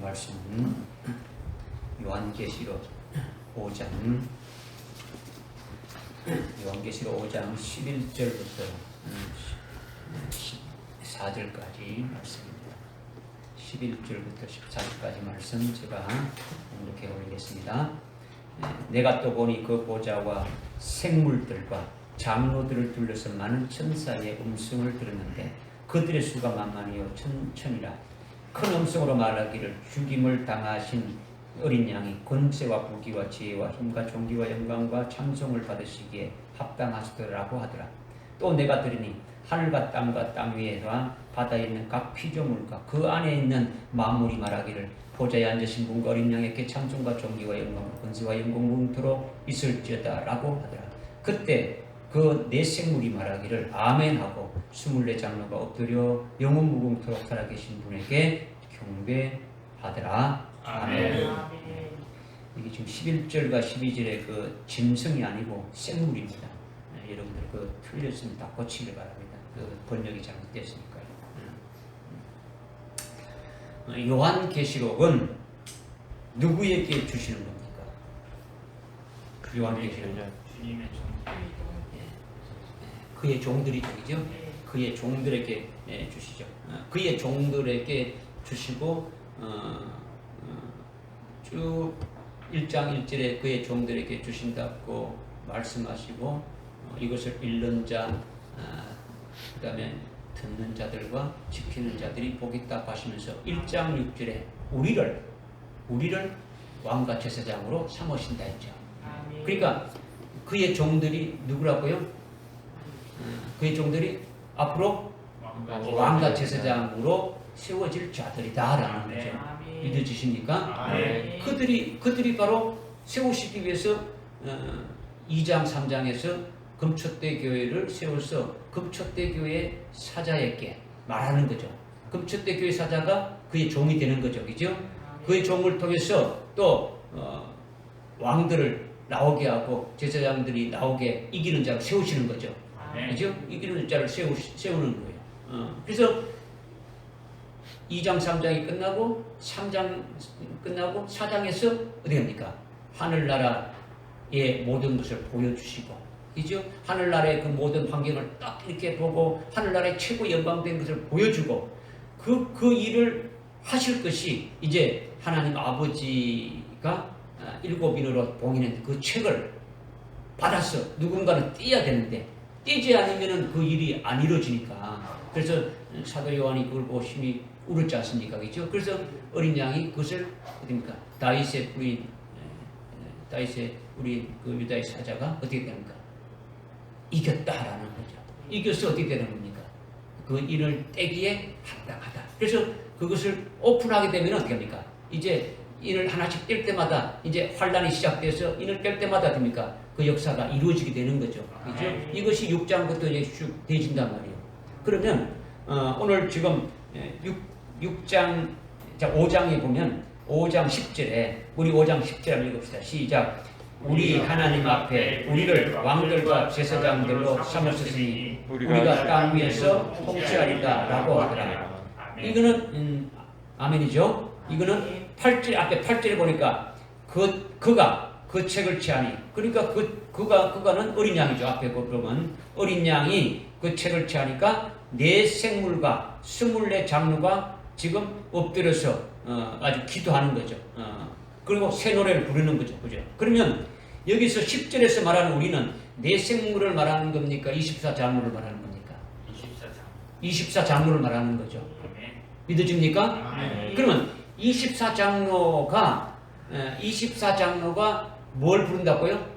말씀은 요한계시록 5장 11절부터 14절까지 말씀입니다. 11절부터 14절까지 말씀 제가 공독해 올리겠습니다. 내가 또 보니 그 보좌와 생물들과 장로들을 둘러서 많은 천사의 음성을 들었는데 그들의 수가 만만이요 천천이라. 큰 음성으로 말하기를 죽임을 당하신 어린 양이 권세와 부귀와 지혜와 힘과 존귀와 영광과 찬송을 받으시기에 합당하시더라고 하더라. 또 내가 들으니 하늘과 땅과 땅 위에와 바다에 있는 각 피조물과 그 안에 있는 만물이 말하기를 보좌에 앉으신 분과 어린 양에게 찬송과 존귀와 영광과 권세와 영광 뭉토록 있을지어다 라고 하더라. 그때 그 네 생물이 말하기를 아멘 하고 24장로가 엎드려 영원 무궁토록 살아계신 분에게 경배하더라. 아멘. 이게 지금 11절과 12절의 그 짐승이 아니고 생물입니다. 여러분들 그 틀렸으면 다 고치길 바랍니다. 그 번역이 잘못됐으니까요. 요한계시록은 누구에게 주시는 겁니까? 요한계시록은 주님의 그의 종들이 되죠. 그의 종들에게 주시죠. 그의 종들에게 주시고 쭉 1장 1절에 그의 종들에게 주신다고 말씀하시고 이것을 읽는 자, 그 다음에 듣는 자들과 지키는 자들이 복이 있다 하시면서 1장 6절에 우리를 왕과 제사장으로 삼으신다 했죠. 그러니까 그의 종들이 누구라고요? 그의 종들이 앞으로 왕과 제사장으로 세워질 자들이다라는 거죠. 믿어지십니까? 그들이 바로 세우시기 위해서 2장 3장에서 금초대 교회를 세워서 금초대 교회 사자에게 말하는 거죠. 금초대 교회 사자가 그의 종이 되는 거죠. 그죠? 그의 종을 통해서 또 왕들을 나오게 하고 제사장들이 나오게 이기는 자를 세우시는 거죠. 그죠? 이기는 자를 세우는 거예요. 그래서 2장 3장이 끝나고 3장 끝나고 4장에서 어디 갑니까? 하늘나라의 모든 것을 보여주시고, 그죠? 하늘나라의 그 모든 환경을 딱 이렇게 보고 하늘나라의 최고 영광된 것을 보여주고 그 일을 하실 것이 이제 하나님 아버지가 7인으로 봉인한 그 책을 받아서 누군가는 떼야 되는데 떼지 않으면 그 일이 안 이루어지니까. 그래서 사도 요한이 그걸 보고 심히 울었지 않습니까? 그렇죠? 그래서 어린 양이 그것을 어디입니까? 다윗의 우리 그 유다의 사자가 어떻게 됩니까? 이겼다라는 거죠. 이겨서 어떻게 되는 겁니까? 그 일을 떼기에 합당하다. 그래서 그것을 오픈하게 되면 어떻게 합니까? 이제 인을 하나씩 뗄 때마다 이제 환란이 시작돼서 인을 뗄 때마다 됩니까? 그 역사가 이루어지게 되는 거죠. 그렇죠? 이것이 6장부터 이제 쭉 되진단 말이에요. 그러면 오늘 지금 6장 5장에 보면 5장 10절에 우리 5장 10절 한번 읽읍시다. 시작. 우리 하나님 앞에 우리를 왕들과 제사장들로 삼으셨으니 우리가 땅 위에서 통치하리다 라고 하더라. 이거는 아멘이죠. 이거는 8절 앞에 8절에 보니까 그가 그 책을 취하니, 그러니까 그가는 어린 양이죠. 앞에 보면 어린 양이 그 책을 취하니까 네 생물과 24 장로가 지금 엎드려서 아주 기도하는 거죠. 그리고 새 노래를 부르는 거죠. 그죠? 그러면 여기서 10절에서 말하는 우리는 네 생물을 말하는 겁니까? 24장로를 말하는 겁니까? 24장로를 말하는 거죠. 믿어집니까? 그러면 24장로가 뭘 부른다고요?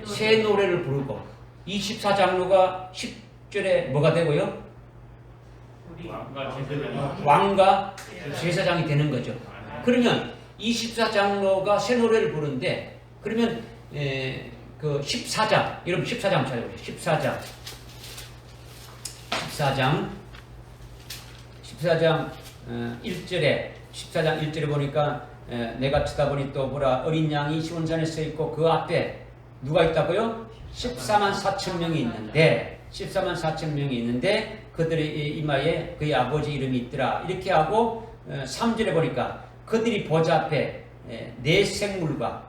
새 노래를 부르고 24장로가 10절에 뭐가 되고요? 왕과 제사장이 되는 거죠. 그러면 24장로가 새 노래를 부르는데 그러면 그 14장 여러분 14장 찾아보세요. 14장 1절에 보니까 내가 쳐다보니 또 보라 어린 양이 시온산에 서 있고 그 앞에 누가 있다고요? 14만 4천 명이 있는데 14만 4천 명이 있는데 그들의 이마에 그의 아버지 이름이 있더라. 이렇게 하고 3절에 보니까 그들이 보좌 앞에 네 생물입니다.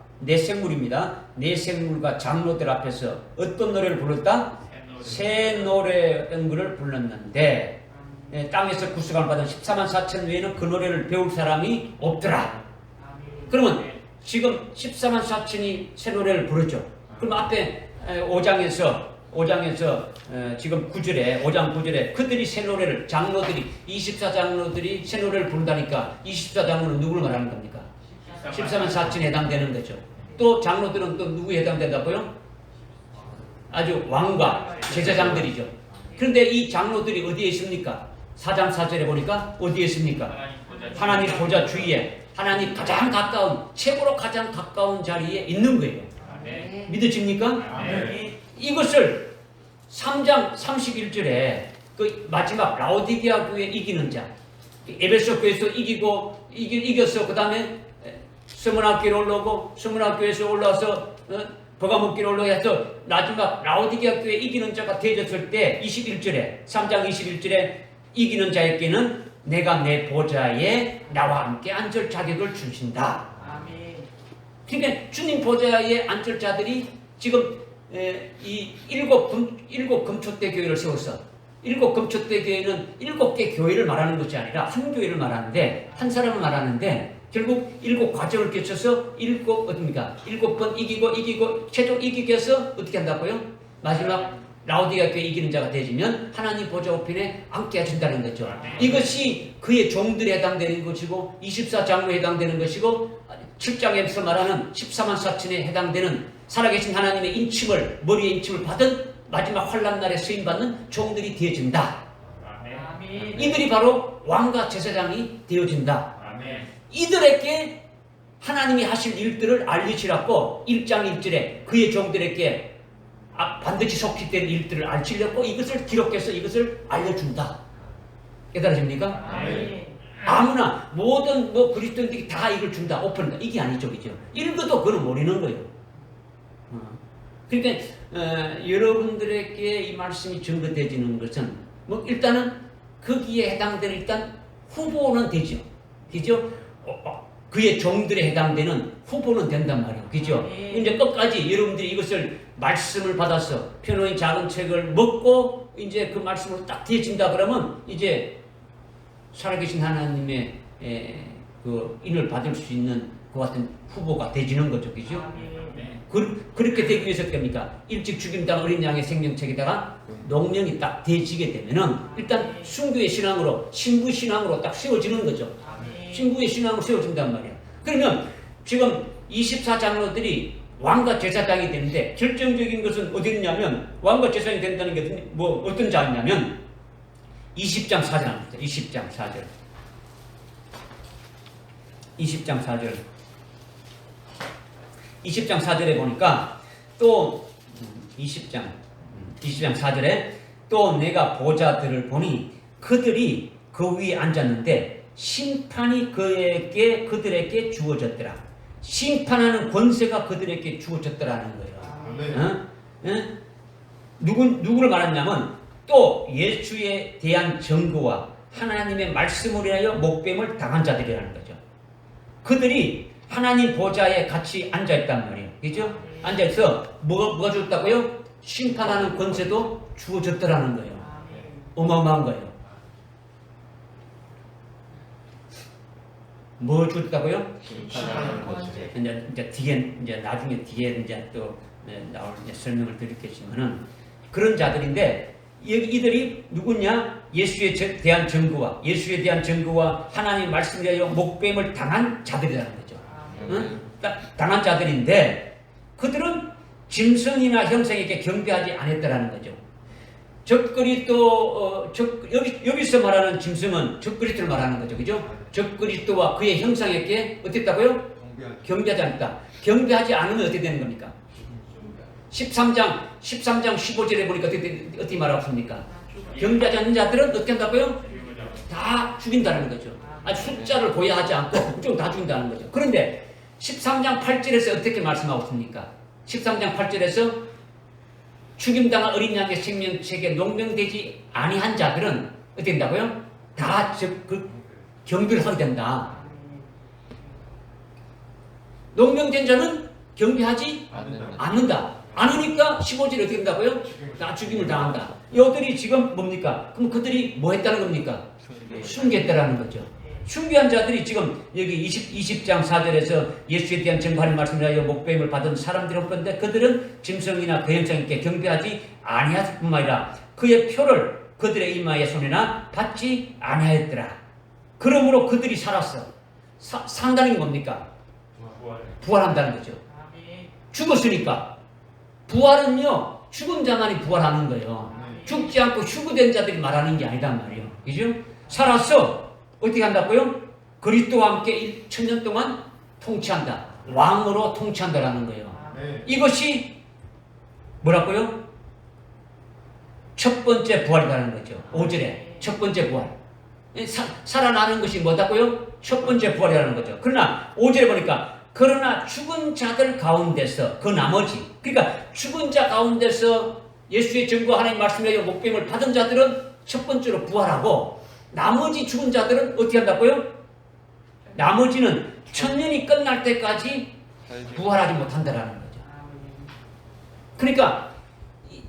네 생물과 장로들 앞에서 어떤 노래를 불렀다? 새 노래 연구를 불렀는데 땅에서 구속을 받은 14만 4천 외에는 그 노래를 배울 사람이 없더라. 그러면 지금 14만 4천이 새 노래를 부르죠. 그럼 앞에 5장에서 지금 9절에 5장 9절에 그들이 새 노래를 장로들이 24장로들이 새 노래를 부른다니까 24장로는 누구를 말하는 겁니까? 14만 4천에 해당되는 거죠. 또 장로들은 또 누구에 해당된다고요? 아주 왕과 제사장들이죠. 그런데 이 장로들이 어디에 있습니까? 4장 4절에 보니까 어디에 있습니까? 하나님 보좌 주위에 하나님 가장 가까운 최고로 가장 가까운 자리에 있는 거예요. 믿어집니까? 이것을 3장 31절에 그 마지막 라오디게아 교회 이기는 자 에베소 교회에서 이겼어. 그 다음에 스무나교로 올라오고 스무나교에서 올라와서 버가목교로 올라가서 마지막 라오디게아 교회 이기는 자가 되어졌을 때 21절에 3장 21절에 이기는 자에게는 내가 내 보좌에 나와 함께 앉을 자격을 주신다. 그러니까 주님 보좌에 앉을 자들이 지금 이 일곱 금초대 교회를 세워서 일곱 금초대 교회는 7개 교회를 말하는 것이 아니라 한 교회를 말하는데 한 사람을 말하는데 결국 7 과정을 거쳐서 7번 이기고 최종 이기게 해서 어떻게 한다고요? 마지막 라오디게아 교회 이기는 자가 되어지면 하나님 보좌 우편에 앉게 해준다는 거죠. 이것이 그의 종들에 해당되는 것이고 24장로에 해당되는 것이고 7장에서 말하는 14만 4천에 해당되는 살아계신 하나님의 인침을 머리에 인침을 받은 마지막 환난 날에 쓰임받는 종들이 되어진다. 이들이 바로 왕과 제사장이 되어진다. 이들에게 하나님이 하실 일들을 알리시라고 1장 1절에 그의 종들에게 반드시 속히된 일들을 알리려고 이것을 기록해서 이것을 알려준다. 깨달아집니까? 아무나 모든 그리스도인들이 다 이걸 준다. 오픈한다. 이게 아니죠. 그죠? 읽어도 그건 모르는 거예요. 그러니까 여러분들에게 이 말씀이 전거되지는 것은 일단은 거기에 해당되는 일단 후보는 되죠. 그죠? 그의 종들에 해당되는 후보는 된단 말이에요. 그죠? 이제 끝까지 여러분들이 이것을 말씀을 받아서 편호인 작은 책을 먹고 이제 그 말씀으로 딱 되어진다 그러면 이제 살아계신 하나님의 그 인을 받을 수 있는 그 같은 후보가 되지는 거죠. 그죠? 그렇게 되기 위해서 됩니까? 일찍 죽임당 어린 양의 생명책에다가 농령이 딱 되지게 되면은 일단 순교의 신앙으로 신부 신앙으로 딱 세워지는 거죠. 신부의 신앙으로 세워진단 말이에요. 그러면 지금 24장로들이 왕과 제사장이 되는데 결정적인 것은 어디 있냐면 왕과 제사장이 된다는 게 뭐 어떤 자냐면 20장 4절 합니다. 20장 4절 20장 4절 20장 4절에 보니까 또 20장 4절에 또 내가 보좌들을 보니 그들이 그 위에 앉았는데 심판이 그들에게 주어졌더라. 심판하는 권세가 그들에게 주어졌더라는 거예요. 누구를 말하냐면 또 예수에 대한 증거와 하나님의 말씀을 위하여 목뱀을 당한 자들이라는 거죠. 그들이 하나님 보좌에 같이 앉아있단 말이에요. 그죠? 앉아있어 뭐가 주었다고요? 심판하는 권세도 주어졌더라는 거예요. 어마어마한 거예요. 뭐 주었다고요? 이제 뒤에 나중에 이제 또 나올 설명을 드리겠지만은 그런 자들인데 이들이 누구냐? 예수에 대한 증거와 하나님의 말씀에 대하여 목뱀을 당한 자들이라는 거죠. 응? 당한 자들인데 그들은 짐승이나 형상에게 경배하지 않았다라는 거죠. 적그리스도 여기서 말하는 짐승은 적그리스도를 말하는 거죠. 그죠? 적그리스도와 그의 형상에게 어땠다고요? 경배하지 않았다. 경배하지 않으면 어떻게 되는 겁니까? 13장 15절에 보니까 어떻게 말하겠습니까? 경배하지 않는 자들은 어떻게 한다고요? 다 죽인다는 거죠. 아주 숫자를 고려하지 않고 무조건 다 죽인다는 거죠. 그런데 13장 8절에서 어떻게 말씀하고 있습니까? 13장 8절에서 죽임당한 어린 양의 생명책에 농명되지 아니한 자들은 어떻게 된다고요? 다 그 경배를 하게 된다. 농명된 자는 경배하지 않는다. 않는다. 않으니까 15절에 어떻게 된다고요? 다 죽임을 당한다. 이들이 지금 뭡니까? 그럼 그들이 뭐 했다는 겁니까? 숭배했다라는 거죠. 숭배한 자들이 지금 여기 20장 4절에서 예수에 대한 증거하는 말씀을 하여 목배임을 받은 사람들이 없던데 그들은 짐승이나 그 형상 있게 경배하지 아니하였을 뿐만 아니라 그의 표를 그들의 이마에 손에나 받지 아니하였더라. 그러므로 그들이 살았어. 산다는 게 뭡니까? 부활한다는 거죠. 죽었으니까. 부활은요, 죽은 자만이 부활하는 거예요. 죽지 않고 휴구된 자들이 말하는 게 아니단 말이에요. 그죠? 살았어. 어떻게 한다고요? 그리스도와 함께 1000년 동안 통치한다. 왕으로 통치한다라는 거예요. 이것이 뭐라고요? 첫 번째 부활이라는 거죠. 5절에 첫 번째 부활. 살아나는 것이 뭐다고요? 첫 번째 부활이라는 거죠. 그러나 5절에 보니까 그러나 죽은 자들 가운데서 그 나머지, 그러니까 죽은 자 가운데서 예수의 증거 하나님 말씀에 목배임을 받은 자들은 첫 번째로 부활하고 나머지 죽은 자들은 어떻게 한다고요? 나머지는 1000년이 끝날 때까지 부활하지 못한다라는 거죠. 그러니까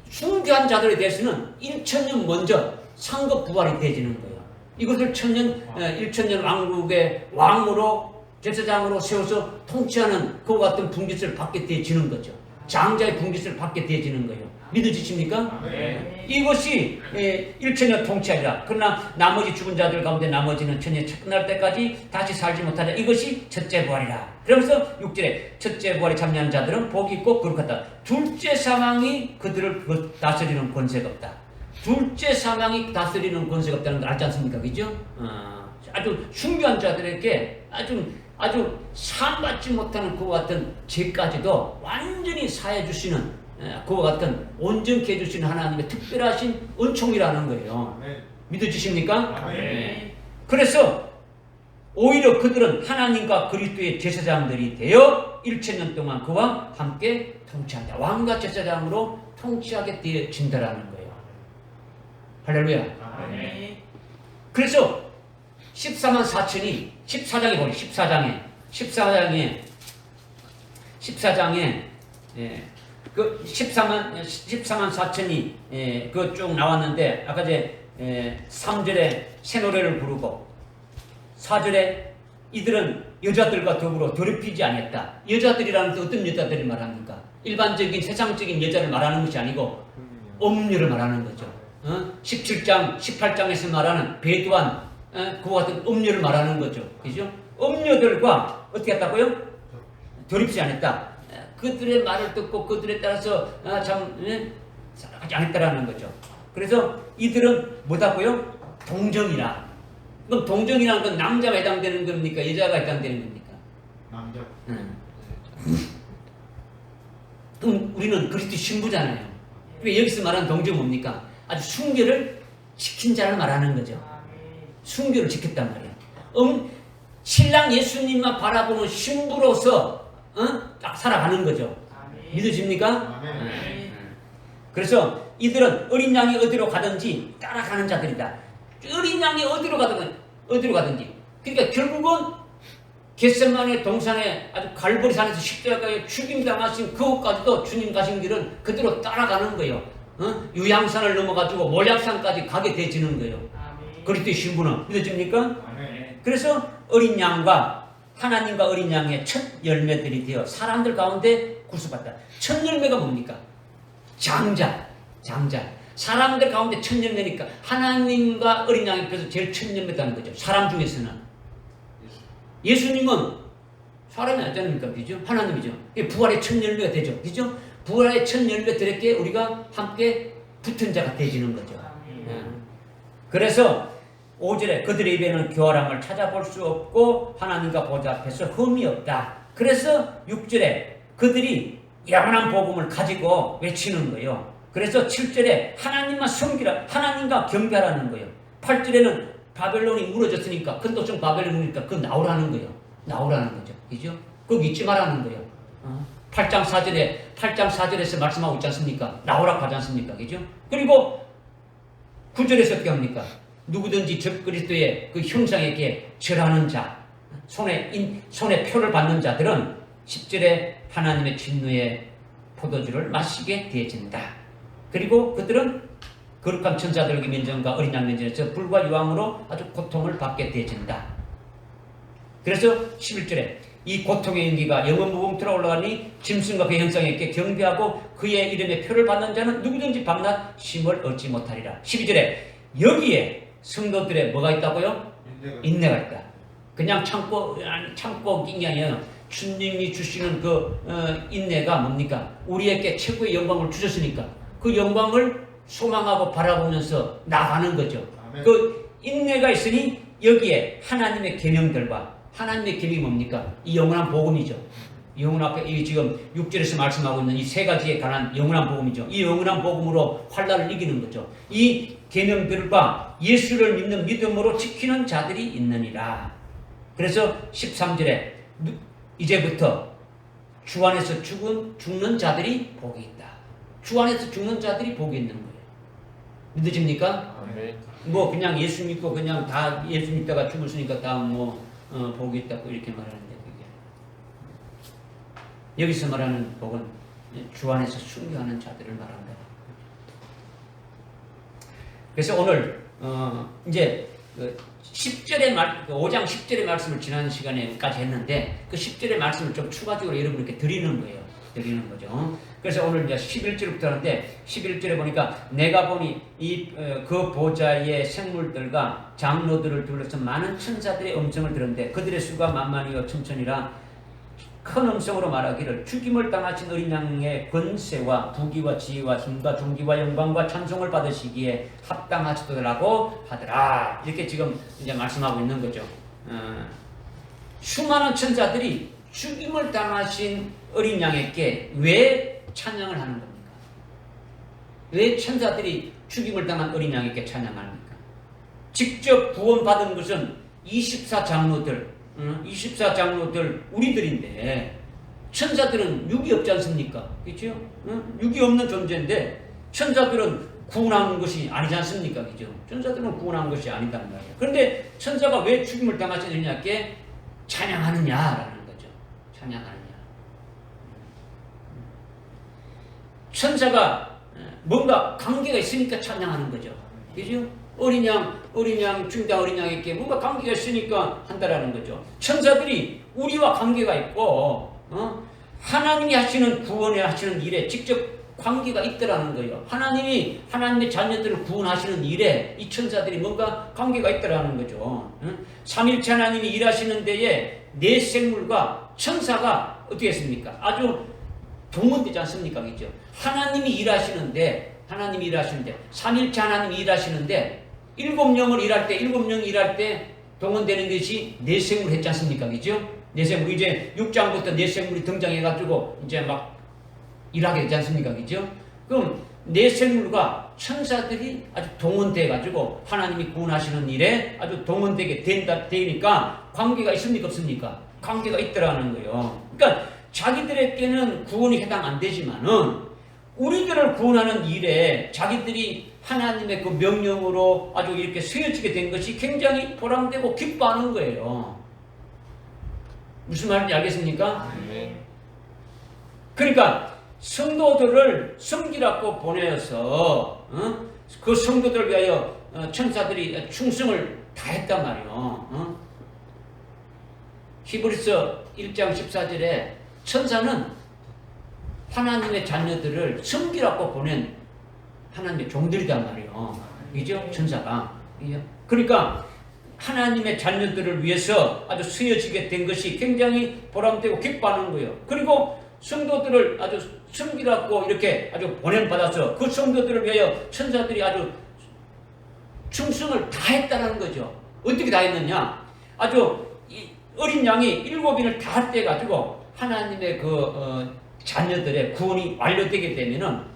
순교한 자들에 대해서는 1000년 먼저 상급 부활이 되어지는 거예요. 이것을 1000년 왕국의 왕으로 제사장으로 세워서 통치하는 그와 같은 분깃을 받게 되어지는 거죠. 장자의 분깃을 받게 되어지는 거예요. 믿어지십니까? 네. 이것이 1000년 통치하리라. 그러나 나머지 죽은 자들 가운데 나머지는 1000년 끝날 때까지 다시 살지 못하자. 이것이 첫째 부활이라. 그러면서 6절에 첫째 부활에 참여한 자들은 복이 있고 거룩하다. 둘째 사망이 그들을 다스리는 권세가 없다. 둘째 사망이 다스리는 권세가 없다는 걸 알지 않습니까? 그죠? 아주 숭배한 자들에게 아주 상받지 못하는 그와 같은 죄까지도 완전히 사해 주시는 그와 같은 온전케 해주시는 하나님의 특별하신 은총이라는 거예요. 네. 믿어지십니까? 네. 그래서 오히려 그들은 하나님과 그리스도의 제사장들이 되어 1000년 동안 그와 함께 통치한다. 왕과 제사장으로 통치하게 되어진다라는 거예요. 할렐루야. 네. 그래서 14만 4천이 14장에 보니 14장에 그 14만 4천이 그 쭉 나왔는데 아까 이제 3절에 새 노래를 부르고 4절에 이들은 여자들과 더불어 더럽히지 아니했다. 여자들이라는 게 어떤 여자들을 말합니까? 일반적인 세상적인 여자를 말하는 것이 아니고 음녀를 말하는 거죠. 17장 18장에서 말하는 배두한 그와 같은 음녀를 말하는 거죠. 그죠? 음녀들과 어떻게 했다고요? 더럽히지 않았다. 그들의 말을 듣고 그들에 따라서 살아가지 않았다라는 거죠. 그래서 이들은 뭐다고요? 동정이라. 그럼 동정이라는 건 남자가 해당되는 겁니까? 여자가 해당되는 겁니까? 남자. 그럼 우리는 그리스도 신부잖아요. 왜 여기서 말하는 동정 뭡니까? 아주 순결을 지킨 자를 말하는 거죠. 순결을 지켰단 말이에요. 신랑 예수님만 바라보는 신부로서 딱 살아가는 거죠. 믿으십니까? 그래서 이들은 어린 양이 어디로 가든지 따라가는 자들이다. 어린 양이 어디로 가든지. 그러니까 결국은 겟세마네 동산에 아주 갈보리산에서 십자가에 죽임당하신 그곳까지도 주님 가신 길은 그대로 따라가는 거예요. 유양산을 넘어가지고 몰약산까지 가게 되지는 거예요. 그리스도의 신부는 믿어집니까? 그래서 어린 양과 하나님과 어린 양의 첫 열매들이 되어 사람들 가운데 구속받다. 첫 열매가 뭡니까? 장자. 사람들 가운데 첫 열매니까 하나님과 어린 양이 그래서 제일 첫 열매다는 거죠. 사람 중에서는. 예수님은 사람이 아니잖습니까? 그죠? 하나님이죠. 부활의 첫 열매가 되죠. 그죠? 부활의 첫 열매들에게 우리가 함께 붙은 자가 되지는 거죠. 그래서 5절에 그들의 입에는 교활함을 찾아볼 수 없고 하나님과 보좌 앞에서 흠이 없다. 그래서 6절에 그들이 영원한 복음을 가지고 외치는 거예요. 그래서 7절에 하나님만 섬기라, 하나님과 경배하라는 거예요. 8절에는 바벨론이 무너졌으니까 큰 도성 바벨론이 무너지니까 그거 나오라는 거예요. 나오라는 거죠. 그죠? 거기 있지 말라는 거예요. 8장 4절에서 말씀하고 있지 않습니까? 나오라고 하지 않습니까? 그죠? 그리고 9절에서 어떻게 합니까? 누구든지 적 그리스도의 그 형상에게 절하는 자, 손에 표를 받는 자들은 10절에 하나님의 진노의 포도주를 마시게 되어진다. 그리고 그들은 거룩한 천사들에게 면전과 어린 양 면전에서 불과 유황으로 아주 고통을 받게 되어진다. 그래서 11절에 이 고통의 연기가 영원 무궁토로 올라가니 짐승과 그 형상에 있게 경배하고 그의 이름에 표를 받는 자는 누구든지 밤낮 쉼을 얻지 못하리라. 12절에 여기에 성도들의 뭐가 있다고요? 인내가 있다. 그냥 참고 낀 게 아니에요. 주님이 주시는 그 인내가 뭡니까? 우리에게 최고의 영광을 주셨으니까 그 영광을 소망하고 바라보면서 나가는 거죠. 아멘. 그 인내가 있으니 여기에 하나님의 계명들과 하나님의 계명이 뭡니까? 이 영원한 복음이죠. 영원 앞에 이 지금 6절에서 말씀하고 있는 이 세 가지에 관한 영원한 복음이죠. 이 영원한 복음으로 환난을 이기는 거죠. 이 계명들과 예수를 믿는 믿음으로 지키는 자들이 있느니라. 그래서 13절에 이제부터 주 안에서 죽는 자들이 복이 있다. 주 안에서 죽는 자들이 복이 있는 거예요. 믿으십니까? 네. 뭐 그냥 예수 믿고 그냥 다 예수 믿다가 죽었으니까 다 복이 있다고 이렇게 말하는데 그게 여기서 말하는 복은 주 안에서 순교하는 자들을 말한다. 그래서 오늘 이제 10절의 5장 10절의 말씀을 지난 시간에까지 했는데 그 10절의 말씀을 좀 추가적으로 여러분께 드리는 거예요. 드리는 거죠. 그래서 오늘 이제 11절부터 하는데 11절에 보니까 내가 보니 그 보좌의 생물들과 장로들을 둘러서 많은 천사들의 음성을 들었는데 그들의 수가 만만이요 천천이라 큰 음성으로 말하기를 죽임을 당하신 어린 양의 권세와 부귀와 지위와 힘과 존귀와 영광과 찬송을 받으시기에 합당하시더라고 하더라. 이렇게 지금 이제 말씀하고 있는 거죠. 수많은 천사들이 죽임을 당하신 어린 양에게 왜 찬양을 하는 겁니까? 왜 천사들이 죽임을 당한 어린 양에게 찬양합니까? 직접 구원받은 것은 24장로들 우리들인데 천사들은 육이 없지 않습니까? 그렇죠? 육이 없는 존재인데 천사들은 구원한 것이 아니지 않습니까? 그죠? 천사들은 구원한 것이 아니단 말이에요. 그런데 천사가 왜 죽임을 당하신 어린 양에게 찬양하느냐라는 거죠. 찬양하느냐. 천사가 뭔가 관계가 있으니까 찬양하는 거죠. 그죠? 어린 양, 중당 어린 양에게 뭔가 관계가 있으니까 한다라는 거죠. 천사들이 우리와 관계가 있고, 하나님이 하시는 구원에 하시는 일에 직접 관계가 있더라는 거예요. 하나님이 하나님의 자녀들을 구원하시는 일에 이 천사들이 뭔가 관계가 있더라는 거죠. 삼일체 하나님이 일하시는 데에 내 생물과 천사가 어떻게 했습니까? 아주 동원되지 않습니까? 그죠? 하나님이 일하시는데, 삼일체 하나님이 일하시는데, 일곱 영이 일할 때 동원되는 것이 내생물 했지 않습니까? 그죠? 내생물, 이제 6장부터 내생물이 등장해가지고, 이제 막 일하게 되지 않습니까? 그죠? 그럼 내생물과 천사들이 아주 동원돼가지고, 하나님이 구원하시는 일에 아주 동원되게 되니까, 관계가 있습니까? 없습니까? 관계가 있더라는 거예요. 그러니까, 자기들에게는 구원이 해당 안 되지만은 우리들을 구원하는 일에 자기들이 하나님의 그 명령으로 아주 이렇게 쓰여지게 된 것이 굉장히 보람되고 기뻐하는 거예요. 무슨 말인지 알겠습니까? 네. 그러니까 성도들을 섬기라고 보내서 그 성도들을 위하여 천사들이 충성을 다했단 말이에요. 히브리서 1장 14절에 천사는 하나님의 자녀들을 섬기라고 보낸 하나님의 종들이란 말이에요. 그죠? 천사가. 그러니까 하나님의 자녀들을 위해서 아주 쓰여지게 된 것이 굉장히 보람되고 기뻐하는 거예요. 그리고 성도들을 아주 섬기라고 이렇게 아주 보냄받아서 그 성도들을 위하여 천사들이 아주 충성을 다했다는 거죠. 어떻게 다했느냐? 아주 어린 양이 7인을 다 떼가지고 하나님의 자녀들의 구원이 완료되게 되면은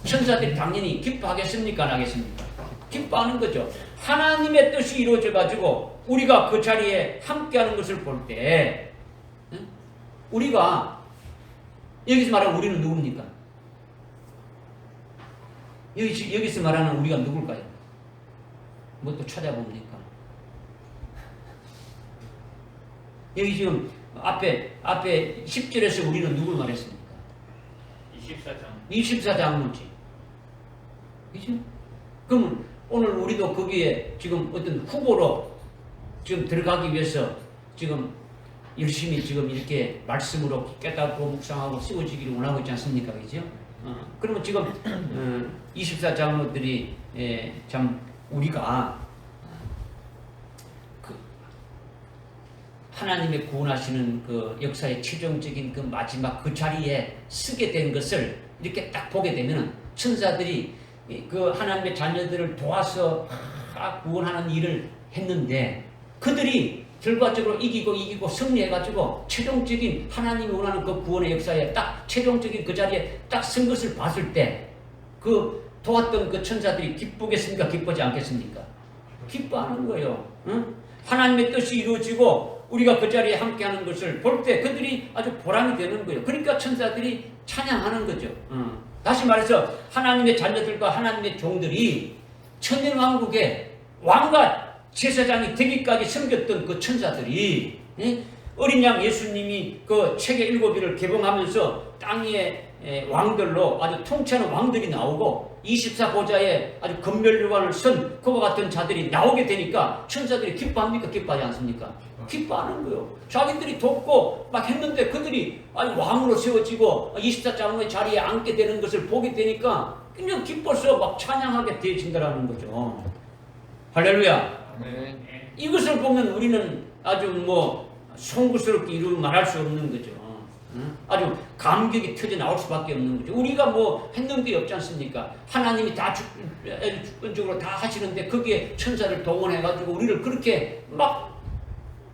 천사들이 당연히 기뻐하겠습니까? 안 하겠습니까? 기뻐하는 거죠. 하나님의 뜻이 이루어져가지고 우리가 그 자리에 함께하는 것을 볼 때, 우리가 여기서 말하는 우리는 누굽니까? 여기서 말하는 우리가 누굴까요? 뭐 또 찾아봅니까? 여기 지금 앞에 10절에서 우리는 누굴 말했습니까? 24장로지. 그죠? 그러면 오늘 우리도 거기에 지금 어떤 후보로 지금 들어가기 위해서 지금 열심히 지금 이렇게 말씀으로 깨닫고 묵상하고 세워지기를 원하고 있지 않습니까? 그죠? 그러면 지금 24장로들이 참 우리가 그 하나님의 구원하시는 그 역사의 최종적인 그 마지막 그 자리에 쓰게 된 것을 이렇게 딱 보게 되면 천사들이 그 하나님의 자녀들을 도와서 구원하는 일을 했는데 그들이 결과적으로 이기고 승리해가지고 최종적인 하나님이 원하는 그 구원의 역사에 딱 최종적인 그 자리에 딱 쓴 것을 봤을 때 그 도왔던 그 천사들이 기쁘겠습니까? 기쁘지 않겠습니까? 기뻐하는 거예요. 응? 하나님의 뜻이 이루어지고 우리가 그 자리에 함께하는 것을 볼 때 그들이 아주 보람이 되는 거예요. 그러니까 천사들이 찬양하는 거죠. 다시 말해서 하나님의 자녀들과 하나님의 종들이 천년왕국의 왕과 제사장이 되기까지 섬겼던 그 천사들이 어린 양 예수님이 그 책의 7개를 개봉하면서 땅 위의 왕들로 아주 통치하는 왕들이 나오고 24보좌에 아주 검멸관을 선 그와 같은 자들이 나오게 되니까 천사들이 기뻐합니까? 기뻐하지 않습니까? 기뻐하는 거예요. 자기들이 돕고 막 했는데 그들이 아주 왕으로 세워지고 24장로의 자리에 앉게 되는 것을 보게 되니까 그냥 기뻐서 막 찬양하게 되어진다는 거죠. 할렐루야. 이것을 보면 우리는 아주 송구스럽게 이루 말할 수 없는 거죠. 아주 감격이 터져 나올 수밖에 없는 거죠. 우리가 했는 게 없지 않습니까? 하나님이 다 주권적으로 다 하시는데 거기에 천사를 동원해가지고 우리를 그렇게 막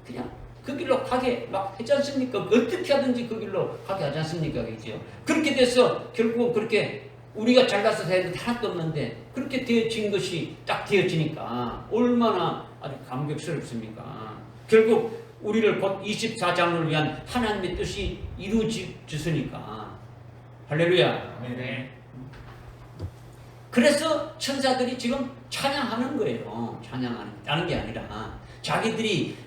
그냥 그 길로 가게 막 했지 않습니까? 어떻게 하든지 그 길로 가게 하지 않습니까? 그죠? 그렇게 돼서 결국은 그렇게 우리가 잘나서 해도 하나도 없는데 그렇게 되어진 것이 딱 되어지니까 얼마나 아주 감격스럽습니까? 결국 우리를 곧 24장을 위한 하나님의 뜻이 이루어졌으니까. 할렐루야. 네. 그래서 천사들이 지금 찬양하는 거예요. 찬양하는 게 아니라 자기들이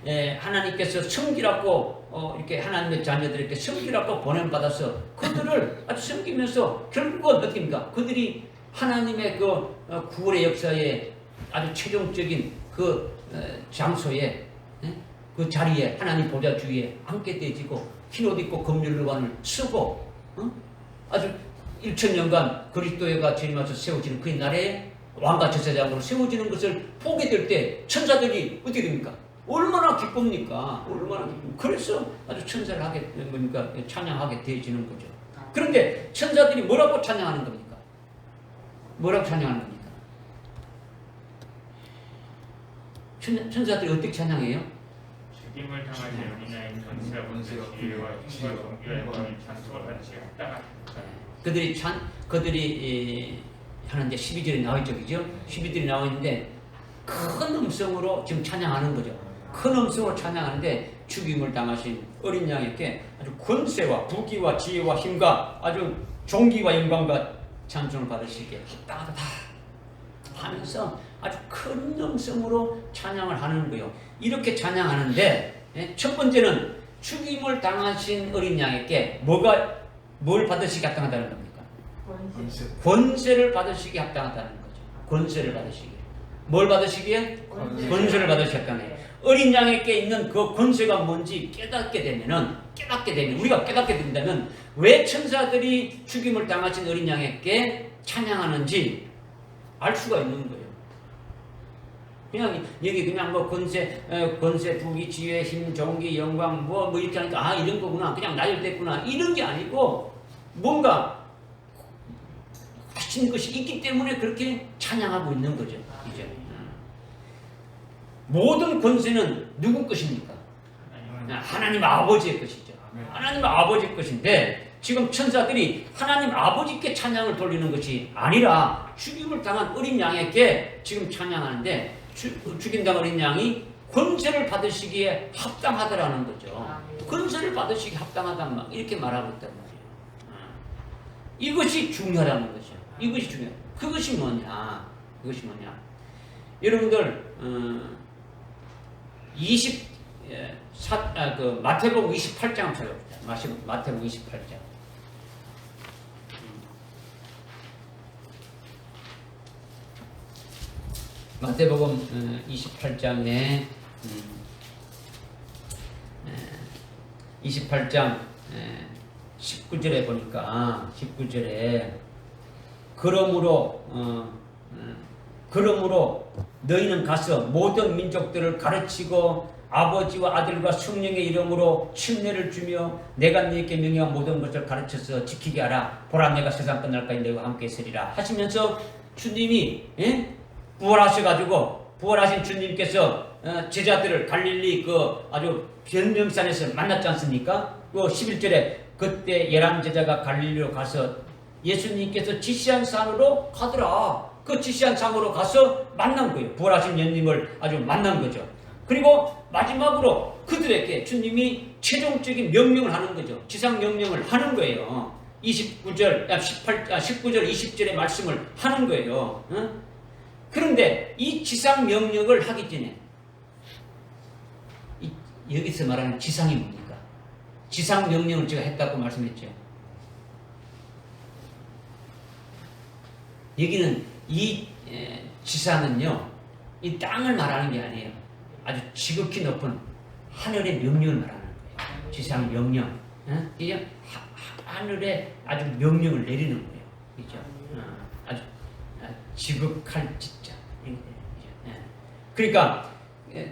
하나님께서 섬기라고 이렇게 하나님의 자녀들에게 섬기라고 보냄받아서 그들을 아주 섬기면서 결국은 어떻게입니까? 그들이 하나님의 그 구원의 역사에 아주 최종적인 그 장소에 그 자리에 하나님 보좌 주위에 앉게 되지고 흰옷 입고 검률관을 쓰고 아주 1000년간 그리스도가 재림하셔서 세워지는 그 나라에 왕과 제사장으로 세워지는 것을 보게 될 때 천사들이 어떻게 됩니까? 얼마나 기쁩니까? 얼마나 기쁩니까? 그래서 아주 천사를 하게 된 겁니까? 찬양하게 되어지는 거죠. 그런데 천사들이 뭐라고 찬양하는 겁니까? 뭐라고 찬양하는 겁니까? 천사들이 어떻게 찬양해요? 죽임을 당하지 어린아이인 전세와 권세와 기회와 힘과 공교와 영광을 찬송을 받으시기 합당한 그들이 하는데 12절에 나와 있죠, 그죠? 12절에 나와 있는데 큰 음성으로 지금 찬양하는 거죠. 큰 음성으로 찬양하는데 죽임을 당하신 어린 양에게 아주 권세와 부귀와 지혜와 힘과 아주 존귀와 영광과 찬송을 받으시기에 합당하다 하면서 아주 큰 음성으로 찬양을 하는 거예요. 이렇게 찬양하는데 첫 번째는 죽임을 당하신 어린 양에게 뭘 받으시기 합당하다는 겁니까? 권세를 받으시기 합당하다는 거죠. 권세를 받으시기. 뭘 받으시기에? 권세를 받으시기 합당해요. 어린 양에게 있는 그 권세가 뭔지 깨닫게 되면 우리가 깨닫게 된다면 왜 천사들이 죽임을 당하신 어린 양에게 찬양하는지 알 수가 있는 거예요. 그냥 여기 그냥 권세, 부귀, 지혜, 힘, 존귀, 영광 뭐 이렇게 하니까 이런 거구나, 그냥 나열됐구나 이런 게 아니고 뭔가 하신 것이 있기 때문에 그렇게 찬양하고 있는 거죠. 이제 모든 권세는 누구 것입니까? 하나님 아버지의 것이죠. 하나님 아버지의 것인데 지금 천사들이 하나님 아버지께 찬양을 돌리는 것이 아니라 죽임을 당한 어린 양에게 지금 찬양하는데 죽임당 어린 양이 권세를 받으시기에 합당하다라는 거죠. 권세를 받으시기에 합당하다는 말 이렇게 말하고 있단 말이에요. 이것이 중요하다는 거죠. 이것이 중요해요. 그것이 뭐냐? 여러분들 마태복음 28장 찾아봅시다. 마태복음 28장. 마태복음 28장에 28장 19절에 보니까 19절에 그러므로 너희는 가서 모든 민족들을 가르치고 아버지와 아들과 성령의 이름으로 침례를 주며 내가 너희에게 명령한 모든 것을 가르쳐서 지키게 하라. 보라 내가 세상 끝날까지 너희와 함께 있으리라 하시면서 주님이 부활하신 주님께서 제자들을 갈릴리 아주 변명산에서 만났지 않습니까? 11절에 그때 11제자가 갈릴리로 가서 예수님께서 지시한 산으로 가더라. 그 지시한 산으로 가서 만난 거예요. 부활하신 예수님을 아주 만난 거죠. 그리고 마지막으로 그들에게 주님이 최종적인 명령을 하는 거죠. 지상 명령을 하는 거예요. 19절, 20절의 말씀을 하는 거예요. 그런데 이 지상 명령을 하기 전에 여기서 말하는 지상이 뭡니까? 지상 명령을 제가 했다고 말씀했죠. 여기는 이 지상은요, 이 땅을 말하는 게 아니에요. 아주 지극히 높은 하늘의 명령을 말하는 거예요. 지상 명령. 이게 하늘에 아주 명령을 내리는 거예요. 그죠? 아주 지극할 지자. 그러니까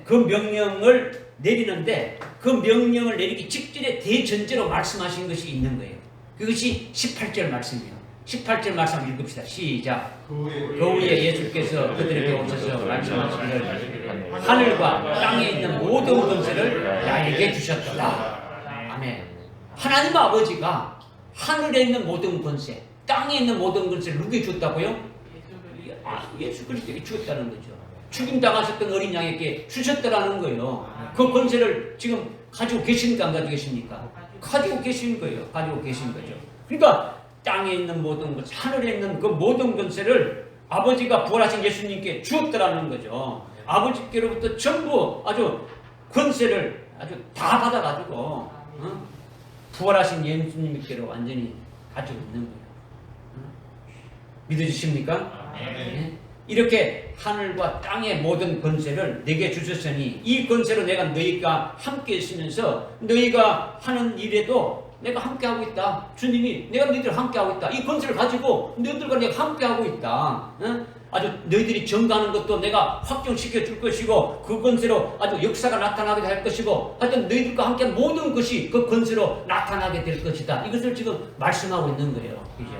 그 명령을 내리는데 그 명령을 내리기 직전에 대전제로 말씀하신 것이 있는 거예요. 그것이 18절 말씀이에요. 18절 말씀 한번 읽읍시다. 시작. 그 후에 예수께서 그들에게 오셔서 말씀하시기를 하늘과 땅에 있는 모든 권세를 나에게 주셨도다. 아멘. 하나님 아버지가 하늘에 있는 모든 권세, 땅에 있는 모든 권세를 누구에게 줬다고요? 예수 그리스도에게 주었다는 거죠. 죽임당하셨던 어린 양에게 주셨다라는 거예요. 그 권세를 지금 가지고 계십니까? 안 가지고 계십니까? 가지고 계신 거예요. 가지고 계신 거죠. 그러니까 땅에 있는 모든 것, 하늘에 있는 그 모든 권세를 아버지가 부활하신 예수님께 주었다라는 거죠. 아버지께로부터 전부 아주 권세를 아주 다 받아가지고 부활하신 예수님께로 완전히 가지고 있는 거예요. 믿어주십니까? 네. 이렇게 하늘과 땅의 모든 권세를 내게 주셨으니 이 권세로 내가 너희가 함께 있으면서 너희가 하는 일에도 내가 함께하고 있다. 주님이 내가 너희들 함께하고 있다. 이 권세를 가지고 너희들과 내가 함께하고 있다. 아주 너희들이 증가하는 것도 내가 확정시켜 줄 것이고 그 권세로 아주 역사가 나타나게 될 것이고 하여튼 너희들과 함께한 모든 것이 그 권세로 나타나게 될 것이다. 이것을 지금 말씀하고 있는 거예요. 그죠?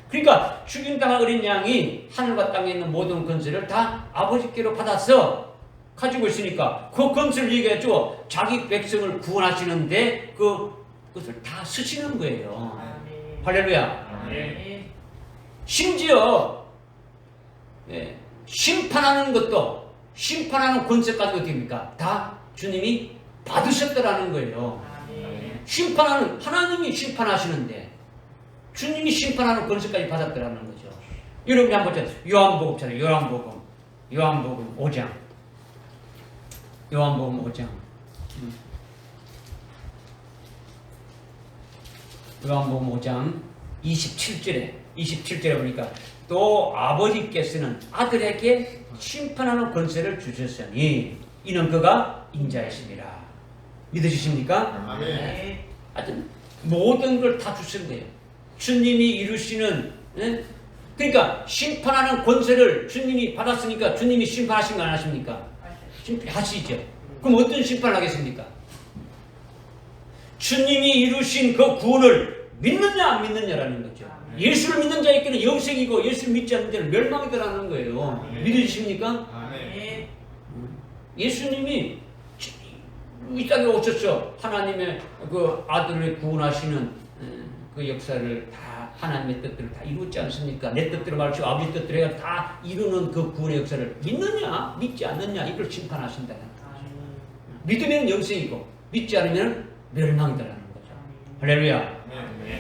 그러니까 죽임당한 어린 양이 하늘과 땅에 있는 모든 권세를 다 아버지께로 받아서 가지고 있으니까 그 권세를 얘기해줘 자기 백성을 구원하시는데 그것을 다 쓰시는 거예요. 할렐루야. 심지어 심판하는 것도 심판하는 권세까지 어떻게 됩니까? 다 주님이 받으셨다라는 거예요. 심판하는 하나님이 심판하시는데 주님이 심판하는 권세까지 받았더라는 거죠. 여러분이 한번 보세요. 요한복음처럼 요한복음 5장. 요한복음 5장. 요한복음 5장 27절에 보니까 또 아버지께서는 아들에게 심판하는 권세를 주셨으니 이는 그가 인자이심이라. 믿으십니까? 아멘. 하여튼 모든 걸 다 주신 거예요. 주님이 이루시는 그러니까 심판하는 권세를 주님이 받았으니까 주님이 심판하신 거 안 하십니까? 심판하시죠. 그럼 어떤 심판을 하겠습니까? 주님이 이루신 그 구원을 믿느냐 안 믿느냐라는 거죠. 예수를 믿는 자에게는 영생이고 예수를 믿지 않는 자는 멸망이다라는 거예요. 믿으십니까? 예수님이 이 땅에 오셔서 하나님의 그 아들을 구원하시는 그 역사를 다 하나님의 뜻대로 다 이루지 않습니까? 내 뜻대로 말하시고 아버지 뜻대로 다 이루는 그 구원의 역사를 믿느냐 믿지 않느냐 이걸 심판하신다는 거죠. 믿으면 영생이고 믿지 않으면 멸망이다라는 거죠. 할렐루야.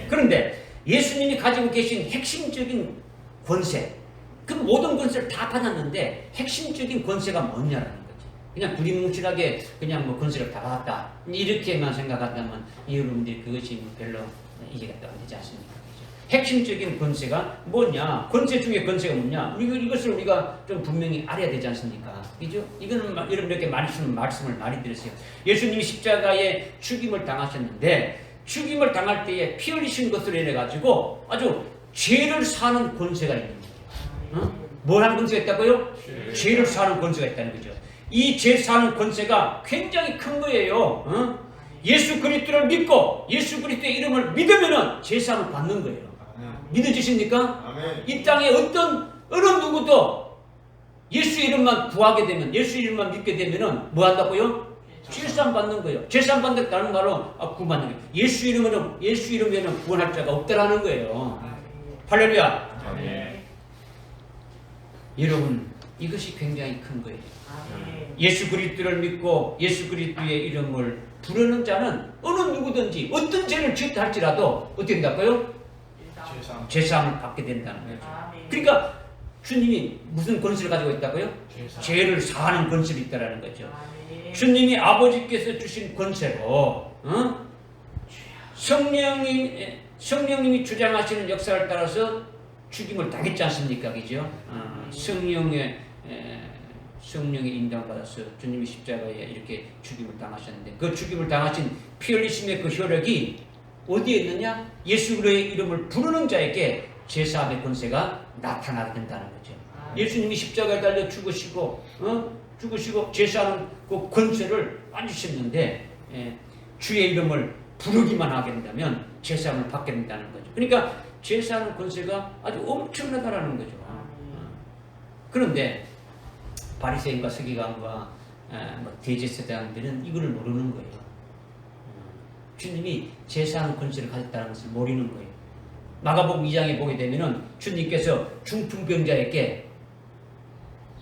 그런데 예수님이 가지고 계신 핵심적인 권세 그 모든 권세를 다 받았는데 핵심적인 권세가 뭐냐라는 거죠. 그냥 두리뭉실하게 그냥 뭐 권세를 다 받았다 이렇게만 생각한다면 여러분들이 그것이 별로 이해가 안 되지 않습니까? 그죠? 핵심적인 권세가 뭐냐? 권세 중에 권세가 뭐냐? 이것을 우리가 좀 분명히 알아야 되지 않습니까? 그죠? 이거는 여러분 이렇게 말씀을 많이 드렸어요. 예수님이 십자가에 죽임을 당하셨는데 죽임을 당할 때에 피 흘리신 것으로 인해 가지고 아주 죄를 사는 권세가 있는 거예요. 뭘 하는 권세가 있다고요? 죄를 사는 권세가 있다는 거죠. 이 죄 사는 권세가 굉장히 큰 거예요. 예수 그리스도를 믿고 예수 그리스도의 이름을 믿으면은 죄 사함을 받는 거예요. 믿어지십니까? 이 땅에 어느 누구도 예수 이름만 구하게 되면, 예수 이름만 믿게 되면은 뭐 한다고요? 죄사함 받는 거예요. 죄사함 받는다는 말로 구원받는 거예요. 예수 이름에는 구원할 자가 없다라는 거예요. 할렐루야. 여러분, 이것이 굉장히 큰 거예요. 예수 그리스도를 믿고 예수 그리스도의 이름을 부르는 자는 어느 누구든지 어떤 죄를 지었다 할지라도 어떻게 된다고요? 죄사함을 받게 된다는 거죠. 그러니까 주님이 무슨 권세를 가지고 있다고요? 죄를 사하는 권세가 있다는 거죠. 주님이 아버지께서 주신 권세로 성령님이 주장하시는 역사를 따라서 죽임을 당했지 않습니까? 그죠? 성령의 인도를 받아서 주님이 십자가에 이렇게 죽임을 당하셨는데 그 죽임을 당하신 피 흘리심의 그 효력이 어디에 있느냐? 예수 그리스도의 이름을 부르는 자에게 제사함의 권세가 나타나게 된다는 거죠. 예수님이 십자가에 달려 죽으시고 제사하는 그 권세를 받으셨는데 주의 이름을 부르기만 하게 된다면 제사함을 받게 된다는 거죠. 그러니까 제사하는 권세가 아주 엄청나다라는 거죠. 그런데 바리새인과 서기관과 대제사장들은 이거를 모르는 거예요. 주님이 제사하는 권세를 가졌다는 것을 모르는 거예요. 마가복음 2장에 보게 되면은 주님께서 중풍병자에게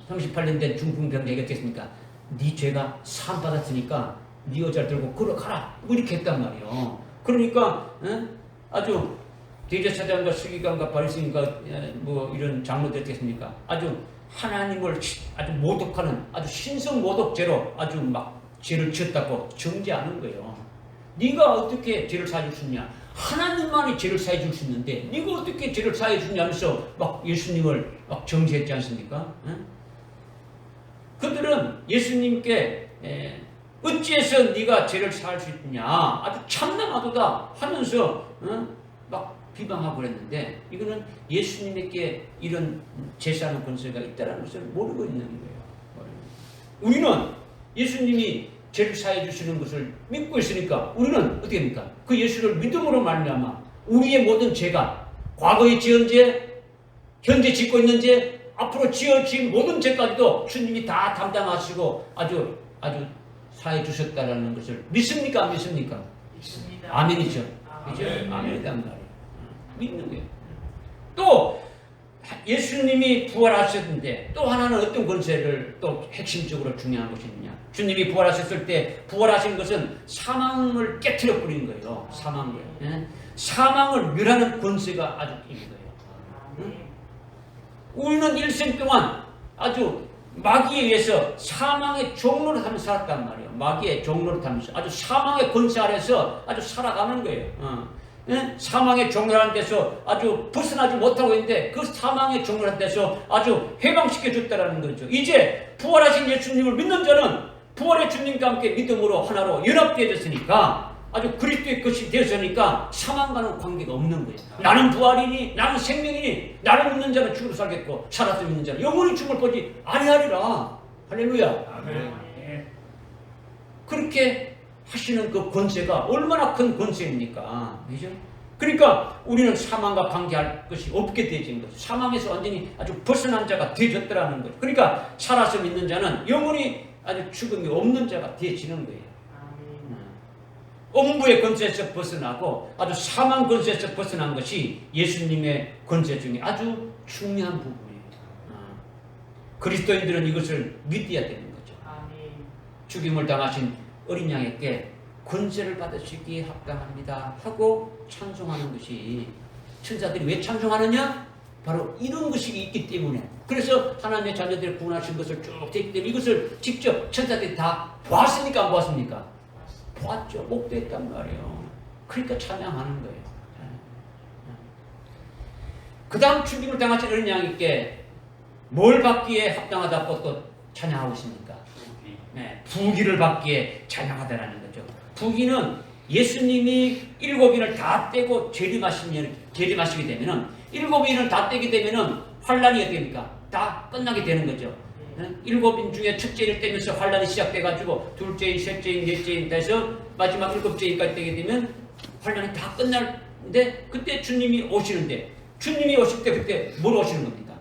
38년 된 중풍병자에게 어떻겠습니까? 네 죄가 사함 받았으니까 네 여자를 들고 걸어가라 이렇게 했단 말이에요. 그러니까 아주 대제사장과 서기관과 바리새인과 이런 장로들 어떻겠습니까? 아주 하나님을 아주 모독하는 아주 신성 모독죄로 아주 막 죄를 지었다고 정죄하는 거예요. 네가 어떻게 죄를 사해 줄 수 있냐? 하나님만이 죄를 사해 줄 수 있는데 네가 어떻게 죄를 사해 주냐면서 막 예수님을 막 정죄했지 않습니까? 그들은 예수님께 어찌해서 네가 죄를 사할 수 있느냐? 아주 참나마도다 하면서 막 비방하고 그랬는데 이거는 예수님에게 이런 제사하는 권세가 있다는 것을 모르고 있는 거예요. 우리는 예수님이 죄를 사해 주시는 것을 믿고 있으니까 우리는 어떻게 합니까? 그 예수를 믿음으로 말미암아 우리의 모든 죄가 과거에 지은 죄, 현재 짓고 있는 죄, 앞으로 지어진 모든 죄까지도 주님이 다 담당하시고 아주 사해 주셨다는 것을 믿습니까? 안 믿습니까? 믿습니다. 아멘이죠. 그죠? 아멘이란 말이에요. 믿는 거예요. 또 예수님이 부활하셨는데 또 하나는 어떤 권세를 또 핵심적으로 중요한 것이 있느냐? 주님이 부활하셨을 때 부활하신 것은 사망을 깨트려 버린 거예요. 사망을. 사망을 멸하는 권세가 아주 있는 거예요. 우리는 일생 동안 아주 마귀에 의해서 사망의 종로를 하면서 살았단 말이에요. 마귀의 종로를 하면서 아주 사망의 권세 아래서 아주 살아가는 거예요. 사망의 종로라는 데서 아주 벗어나지 못하고 있는데 그 사망의 종로라는 데서 아주 해방시켜 줬다는 거죠. 이제 부활하신 예수님을 믿는 자는 부활의 주님과 함께 믿음으로 하나로 연합되어졌으니까 아주 그리스도의 것이 되었으니까 사망과는 관계가 없는 거예요. 나는 부활이니 나는 생명이니 나를 믿는 자는 죽어도 살겠고 살아서 믿는 자는 영원히 죽을 보지 아니하리라. 할렐루야. 아멘. 그렇게 하시는 그 권세가 얼마나 큰 권세입니까? 그죠? 그러니까 우리는 사망과 관계할 것이 없게 되어진 거죠. 사망에서 완전히 아주 벗어난 자가 되어졌더라는 거죠. 그러니까 살아서 믿는 자는 영원히 아주 죽음이 없는 자가 되어지는 거예요. 엄부의 권세에서 벗어나고 아주 사망 권세에서 벗어난 것이 예수님의 권세 중에 아주 중요한 부분이에요. 그리스도인들은 이것을 믿어야 되는 거죠. 죽임을 당하신 어린 양에게 권세를 받으시기에 합당합니다 하고 찬송하는 것이 천사들이 왜 찬송하느냐? 바로 이런 것이 있기 때문에 그래서 하나님의 자녀들을 구원하신 것을 쭉 되기 때문에 이것을 직접 천사들이 다 보았습니까? 안 보았습니까? 보았죠. 목도했단 말이에요. 그러니까 찬양하는 거예요. 그 다음 죽임을 당하신 어린 양에게 뭘 받기에 합당하다고 또 찬양하고 있습니까? 네, 부귀를 받기에 찬양하다라는 거죠. 부귀는 예수님이 7인을 다 떼고 재림하시게 되면은 7인을 다 떼게 되면은 환란이 어떻게 됩니까? 다 끝나게 되는 거죠. 7인 중에 첫째를 떼면서 환란이 시작돼가지고 둘째인, 셋째인, 넷째인 돼서 마지막 7째인까지 떼게 되면 환란이 다 끝날는데 그때 주님이 오시는데 주님이 오실 때 그때 뭘 오시는 겁니까?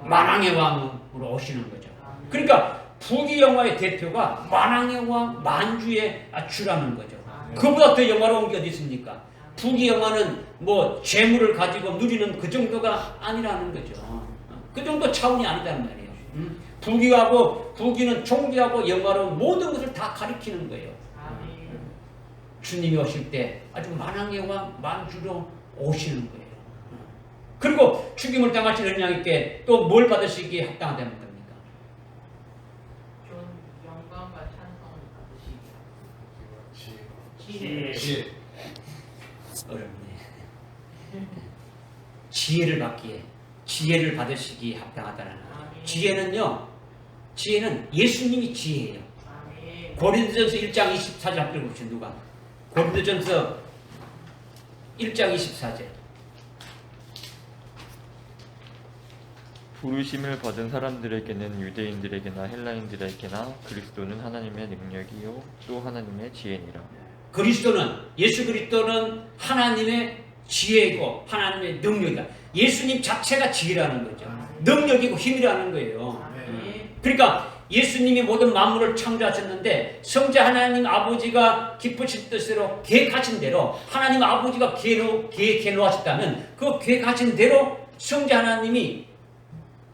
만왕의 왕으로 오시는 거죠. 그러니까 부귀 영화의 대표가 만왕의 왕, 만주의 주라는 거죠. 그보다 더 영화로운 게 어디 있습니까? 부귀 영화는 뭐 재물을 가지고 누리는 그 정도가 아니라는 거죠. 그 정도 차원이 아니다는 말이에요. 부귀는 존귀하고 영화로운 모든 것을 다 가리키는 거예요. 주님이 오실 때 아주 만왕의 왕, 만주로 오시는 거예요. 그리고 죽임을 당하신 어린 양에게 또 뭘 받으시기에 합당하다는 겁니까? 영광과 찬송을 받으시기에 지혜. 어렵네. 지혜를 받기에 지혜를 받으시기에 합당하다는 거예요. 지혜는 예수님이 지혜예요. 고린도전서 1장 24절 한번 읽어보시죠. 누가? 고린도전서 1장 24절. 부르심을 받은 사람들에게는 유대인들에게나 헬라인들에게나 그리스도는 하나님의 능력이요 또 하나님의 지혜니라. 예수 그리스도는 하나님의 지혜이고 하나님의 능력이다. 예수님 자체가 지혜라는 거죠. 능력이고 힘이라는 거예요. 그러니까 예수님이 모든 만물을 창조하셨는데 성자 하나님 아버지가 기쁘신 뜻으로 계획하신 대로 하나님 아버지가 계획해 놓으셨다면 그 계획하신 대로 성자 하나님이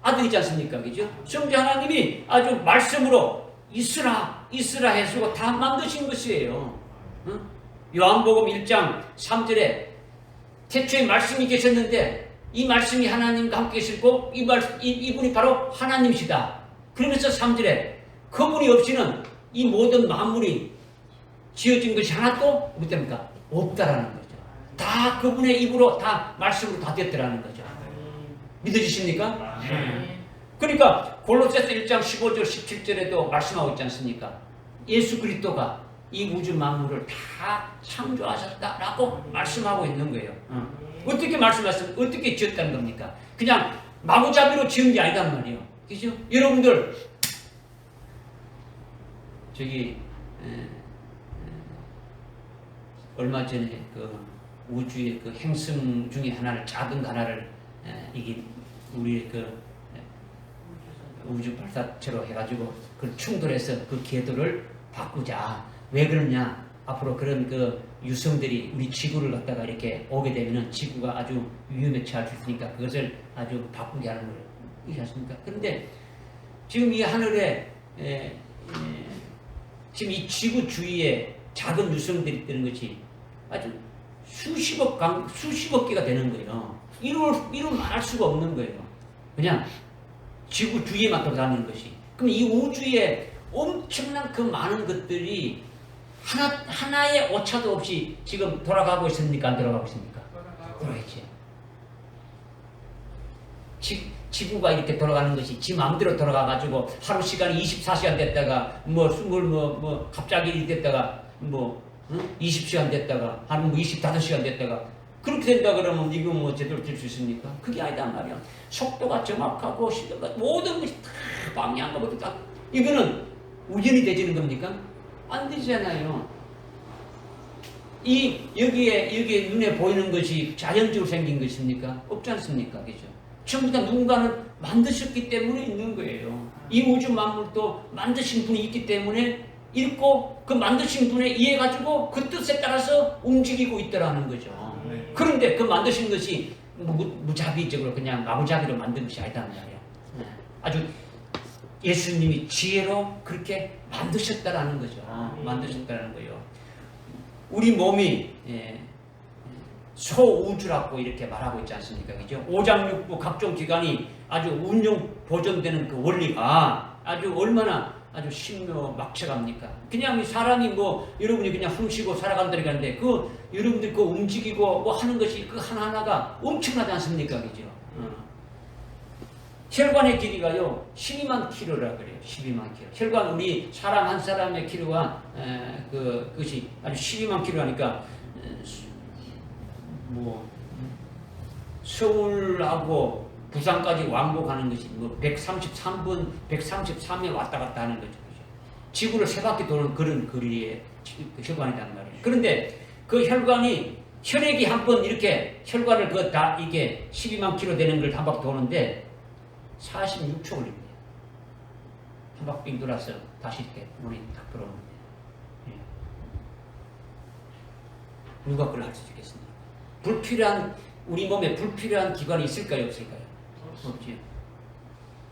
아들이지 않습니까? 그죠? 성자 하나님이 아주 말씀으로 있으라 해서 다 만드신 것이에요. 응? 요한복음 1장 3절에 태초에 말씀이 계셨는데 이 말씀이 하나님과 함께 계시고 이분이 바로 하나님이시다. 그러면서 3절에 그분이 없이는 이 모든 만물이 지어진 것이 하나도 못됩니까? 없다라는 거죠. 다 그분의 입으로 다 말씀으로 다 됐더라는 거죠. 믿어지십니까? 그러니까 골로새서 1장 15절 17절에도 말씀하고 있지 않습니까? 예수 그리스도가 이 우주 만물을 다 창조하셨다라고 말씀하고 있는 거예요. 어떻게 말씀하셨어요? 어떻게 지었다는 겁니까? 그냥 마구잡이로 지은 게 아니단 말이에요. 그죠? 여러분들 얼마 전에 그 우주의 그 행성 중에 하나를 작은 하나를 이게 우리 그 우주 발사체로 해가지고 그 충돌해서 그 궤도를 바꾸자. 왜 그러냐? 앞으로 그런 그 유성들이 우리 지구를 갖다가 이렇게 오게 되면은 지구가 아주 위험에 처할 수 있으니까 그것을 아주 바꾸게 하는 거예요. 이렇게 하십니까? 그런데 지금 이 하늘에 지금 이 지구 주위에 작은 유성들이 뜨는 것이 아주 수십억 개가 되는 거예요. 이루 말할 수가 없는 거예요. 그냥 지구 주위에만 돌아다니는 것이. 그럼 이 우주에 엄청난 그 많은 것들이 하나의 오차도 없이 지금 돌아가고 있습니까? 안 돌아가고 있습니까? 돌아가야지. 지구가 이렇게 돌아가는 것이 지 마음대로 돌아가가지고 하루 시간이 24시간 됐다가 갑자기 이렇게 됐다가 20시간 됐다가 한 25시간 됐다가 그렇게 된다 그러면 이거 뭐 제대로 될 수 있습니까? 그게 아니단 말이야. 속도가 정확하고 시도가 모든 것이 다 방향과 모두 다 이거는 우연히 되지는 겁니까? 안 되잖아요. 여기에 눈에 보이는 것이 자연적으로 생긴 것입니까? 없지 않습니까? 그죠? 전부 다 누군가는 만드셨기 때문에 있는 거예요. 이 우주 만물도 만드신 분이 있기 때문에 있고 그 만드신 분에 의해 가지고 그 뜻에 따라서 움직이고 있더라는 거죠. 그런데 그 만드신 것이 무자비적으로 그냥 마구잡이로 만든 것이 아니단 말이에요. 아주 예수님이 지혜로 그렇게 만드셨다라는 거죠. 만드셨다라는 거예요. 우리 몸이 소우주라고 이렇게 말하고 있지 않습니까? 그죠? 오장육부 각종 기관이 아주 운용 보존되는 그 원리가 아주 얼마나 아주 신묘막측합니까? 그냥 사람이 뭐 여러분이 그냥 훔치고 살아간다는데 그 여러분들 그 움직이고 뭐 하는 것이 그 하나하나가 엄청나지 않습니까? 그죠? 혈관의 길이가요 12만 킬로라 그래요. 12만 킬로. 혈관 우리 사람 한 사람의 킬로가 그것이 아주 12만 킬로라니까 뭐 서울하고 부산까지 왕복하는 것이 뭐 133분 133에 왔다 갔다 하는 거죠. 지구를 세 바퀴 도는 그런 거리의 혈관이란 말이에요. 그런데 그 혈관이 혈액이 한 번 이렇게 혈관을 그 다 이게 12만 킬로 되는 걸 한 바퀴 도는데 46초 걸립니다. 한 바퀴 돌아서 다시 이렇게 문이 딱 들어오는데 누가 그걸 할 수 있겠습니까? 불필요한 우리 몸에 불필요한 기관이 있을까요, 없을까요? 없지요.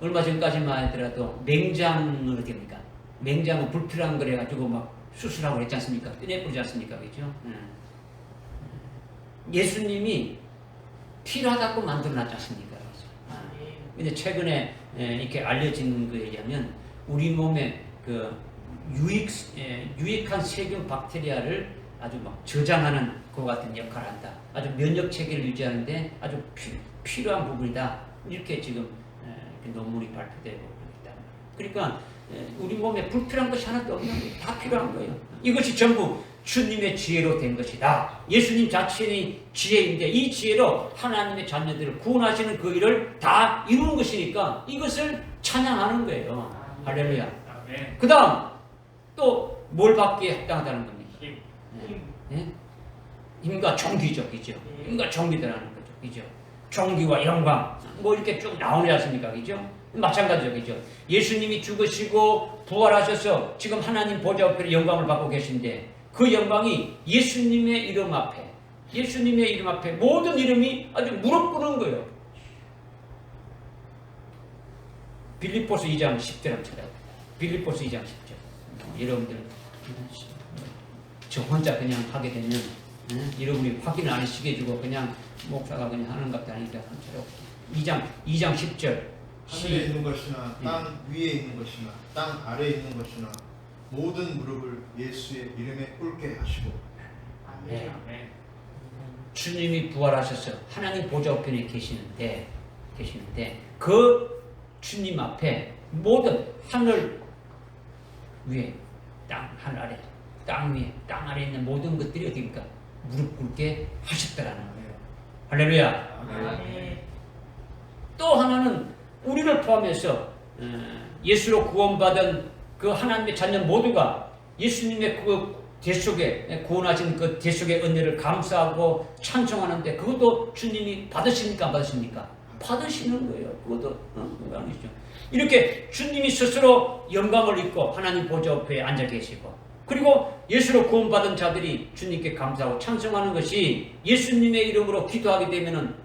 얼마 전까지만 하더라도 맹장은 어떻습니까? 맹장은 불필요한 걸 해가지고 막 수술하고 그랬지 않습니까? 떼내버리지 않습니까? 그죠? 예수님이 필요하다고 만들어놨지 않습니까? 근데 최근에 이렇게 알려진 거에 의하면 우리 몸에 그 유익한 세균 박테리아를 아주 막 저장하는 그 같은 역할을 한다. 아주 면역 체계를 유지하는데 아주 필요한 부분이다. 이렇게 지금 논문이 발표되고 있다. 그러니까 우리 몸에 불필요한 것이 하나도 없는 거예요. 다 필요한 거예요. 이것이 전부 주님의 지혜로 된 것이다. 예수님 자신의 지혜인데 이 지혜로 하나님의 자녀들을 구원하시는 그 일을 다 이룬 것이니까 이것을 찬양하는 거예요. 할렐루야. 그 다음 또 뭘 받기에 합당하다는 겁니까? 힘과 존귀죠. 그죠? 힘과 존귀라는 거죠. 그죠? 존귀와 영광 뭐 이렇게 쭉 나오지 않습니까? 그죠? 마찬가지죠. 그죠? 예수님이 죽으시고 부활하셔서 지금 하나님 보좌 앞에 영광을 받고 계신데 그 영광이 예수님의 이름 앞에 모든 이름이 아주 무릎 꿇는 거예요. 빌립보서 2장 10절을 찾아봅니다. 빌립보서 2장 10절. 여러분들 저 혼자 그냥 하게 되면 여러분이 확인을 안 해주고 그냥 목사가 그냥 하는 것도 아니니까 2장 10절. 하늘에 있는 것이나 땅 위에 있는 것이나 땅 아래에 있는 것이나 모든 무릎을 예수의 이름에 꿇게 하시고. 네. 주님이 부활하셔서 하나님 보좌 우편에 계시는데 그 주님 앞에 모든 하늘 위에 하늘 아래 땅 위에 땅 아래에 있는 모든 것들이 어디입니까? 무릎 꿇게 하셨다라는 거예요. 할렐루야. 또 하나는 우리를 포함해서 예수로 구원받은 그 하나님의 자녀 모두가 예수님의 그 대속에 구원하신 그 대속의 은혜를 감사하고 찬송하는데 그것도 주님이 받으십니까? 안 받으십니까? 받으시는 거예요. 그것도 아니죠. 이렇게 주님이 스스로 영광을 입고 하나님 보좌 앞에 앉아 계시고 그리고 예수로 구원받은 자들이 주님께 감사하고 찬송하는 것이 예수님의 이름으로 기도하게 되면은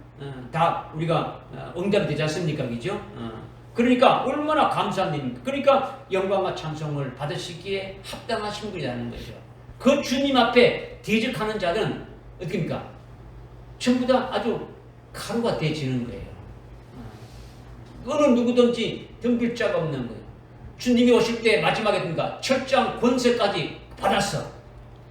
다 우리가 응답이 되지 않습니까? 그죠? 그러니까 얼마나 감사한 일입니까? 그러니까 영광과 찬송을 받으시기에 합당하신 분이라는 거죠. 그 주님 앞에 대적하는 자는 어떻습니까? 전부 다 아주 가루가 되지는 거예요. 어느 누구든지 덤빌 자가 없는 거예요. 주님이 오실 때 마지막에 됩니까? 철저한 권세까지 받았어.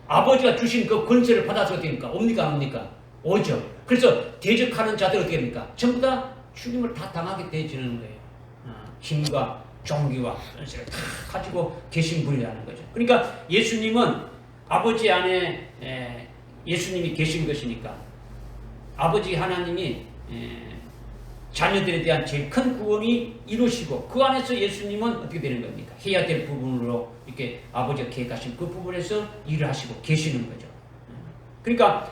아버지가 주신 그 권세를 받아서 어떻게 됩니까? 옵니까? 안 옵니까? 오죠. 그래서 대적하는 자들 어떻게 됩니까? 전부 다 주님을 다 당하게 되지는 거예요. 힘과 존귀와 권세를 다 가지고 계신 분이라는 거죠. 그러니까 예수님은 아버지 안에 예수님이 계신 것이니까 아버지 하나님이 자녀들에 대한 제일 큰 구원이 이루시고 그 안에서 예수님은 어떻게 되는 겁니까? 해야 될 부분으로 이렇게 아버지가 계획하신 그 부분에서 일을 하시고 계시는 거죠. 그러니까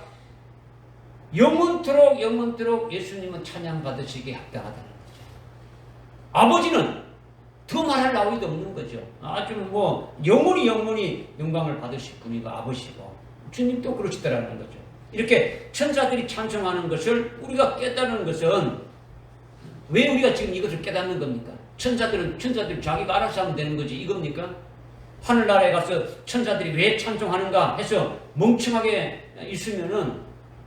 영원토록 예수님은 찬양받으시기에 합당하다는 거죠. 아버지는 더 말할 나위도 없는 거죠. 아주 뭐 영원히 영광을 받으실 분이가 아버지고 주님도 그러시더라는 거죠. 이렇게 천사들이 찬송하는 것을 우리가 깨달은 것은 왜 우리가 지금 이것을 깨닫는 겁니까? 천사들은 자기가 알아서 하면 되는 거지 이겁니까? 하늘나라에 가서 천사들이 왜 찬송하는가 해서 멍청하게 있으면은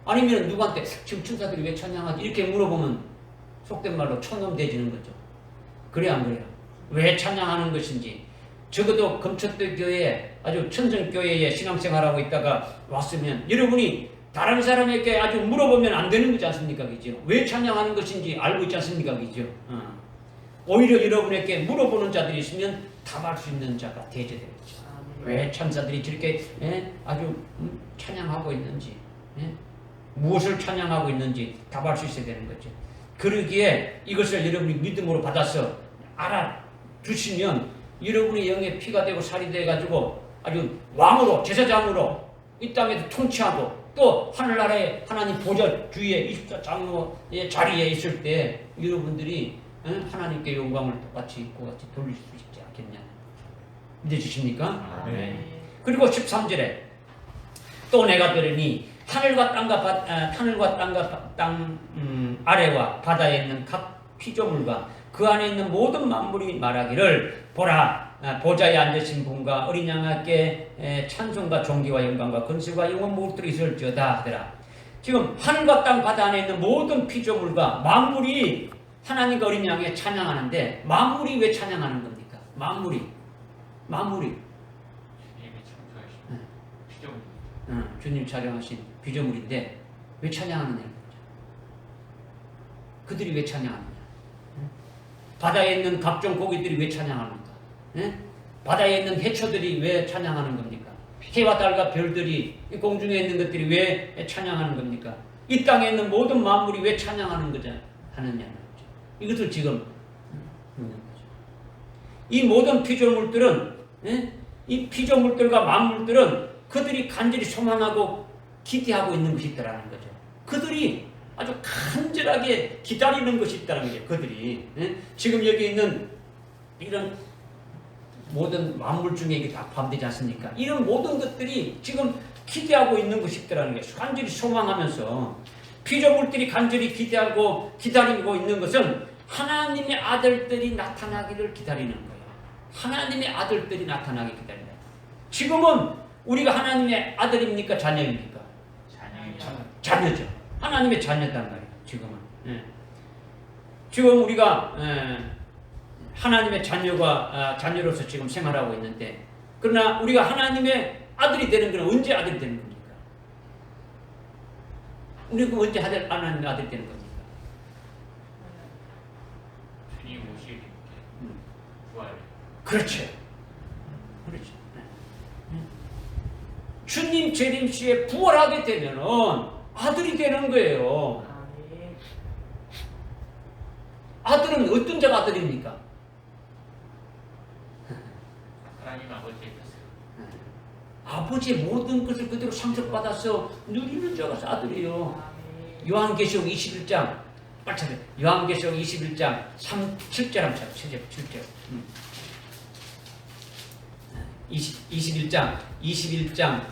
아니면 누구한테 지금 천사들이 왜 찬양하지? 이렇게 물어보면 속된 말로 촌놈 돼지는 거죠. 그래 안 그래요? 왜 찬양하는 것인지 적어도 금천도 교회에 아주 천정교회에 신앙생활하고 있다가 왔으면 여러분이 다른 사람에게 아주 물어보면 안 되는 거지 않습니까? 그죠? 왜 찬양하는 것인지 알고 있지 않습니까? 그죠? 오히려 여러분에게 물어보는 자들이 있으면 답할 수 있는 자가 되어야되겠죠. 왜 천사들이 저렇게 아주 찬양하고 있는지 무엇을 찬양하고 있는지 답할 수 있어야 되는 거죠. 그러기에 이것을 여러분이 믿음으로 받아서 알아두시면 여러분의 영의 피가 되고 살이 돼가지고 아주 왕으로 제사장으로 이 땅에서 통치하고 또 하늘나라의 하나님 보좌 주위에 24장로의 자리에 있을 때 여러분들이 하나님께 영광을 똑같이 돌릴 수 있지 않겠냐. 믿어주십니까? 네. 그리고 13절에 또 내가 들으니 하늘과 땅과 땅 아래와 바다에 있는 각 피조물과 그 안에 있는 모든 만물이 말하기를 보라 보좌에 앉으신 분과 어린 양에게 찬송과 존귀와 영광과 건설과 영원 무엇들이 있을지어다 하더라. 지금 하늘과 땅 바다 안에 있는 모든 피조물과 만물이 하나님과 어린 양에 찬양하는데 만물이 왜 찬양하는 겁니까? 만물이 주님이 창조하신 피조물. 주님 촬영하신 피조물인데 왜 찬양하느냐? 그들이 왜 찬양하느냐? 바다에 있는 각종 고기들이 왜 찬양하는가? 바다에 있는 해초들이 왜 찬양하는 겁니까? 해와 달과 별들이 공중에 있는 것들이 왜 찬양하는 겁니까? 이 땅에 있는 모든 만물이 왜 찬양하는 거냐? 하느냐? 이것을 지금 묻는 거죠. 이 모든 피조물들은 이 피조물들과 만물들은 그들이 간절히 소망하고 기대하고 있는 것이 있다라는 거죠. 그들이 아주 간절하게 기다리는 것이 있다는 거죠. 그들이 지금 여기 있는 이런 모든 만물 중에 이게 다 포함되지 않습니까? 이런 모든 것들이 지금 기대하고 있는 것이 있다는 거예요. 간절히 소망하면서 피조물들이 간절히 기대하고 기다리고 있는 것은 하나님의 아들들이 나타나기를 기다리는 거예요. 하나님의 아들들이 나타나기 기다린다. 지금은 우리가 하나님의 아들입니까? 자녀입니까? 자녀죠. 하나님의 자녀단 말이에요. 지금은. 지금 우리가 하나님의 자녀로서 지금 생활하고 있는데, 그러나 우리가 하나님의 아들이 되는 건 언제 아들이 되는 겁니까? 우리가 언제 하나님의 아들이 되는 겁니까? 주님 오실 때 부활. 그렇죠. 그렇죠. 주님 재림 시에 부활하게 되면은 아들이 되는 거예요. 아들은 어떤 자가 아들입니까? 하나님 아버지의 뜻을. 아버지의 모든 것을 그대로 상속받아서 누리는 자가 아들이에요. 요한계시록 21장 빨리 찾아요. 요한계시록 21장 7절 한번 찾아요. 7절. 21장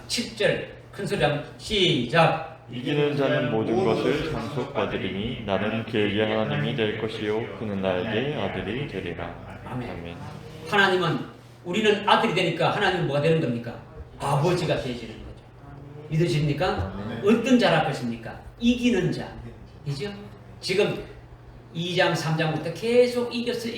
7절 큰 소리 한번 시작. 이기는 자는 모든 것을 상속받으리니 나는 그에게 하나님이 될 것이요 그는 나에게 아들이 되리라. 아멘. 하나님은 우리는 아들이 되니까 하나님은 뭐가 되는 겁니까? 아버지가 되시는 거죠. 믿으십니까? 어떤 자라 것입니까? 이기는 자. 이죠? 지금 2장 3장부터 계속 이겼어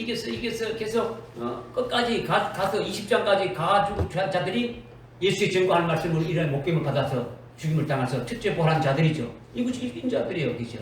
계속 끝까지 가서 20장까지 가지고 자들이 예수의 증거하는 말씀으로 이런 목숨을 받아서 죽임을 당해서 첫째 부활한 자들이죠. 이것이 이긴 자들이에요. 그죠?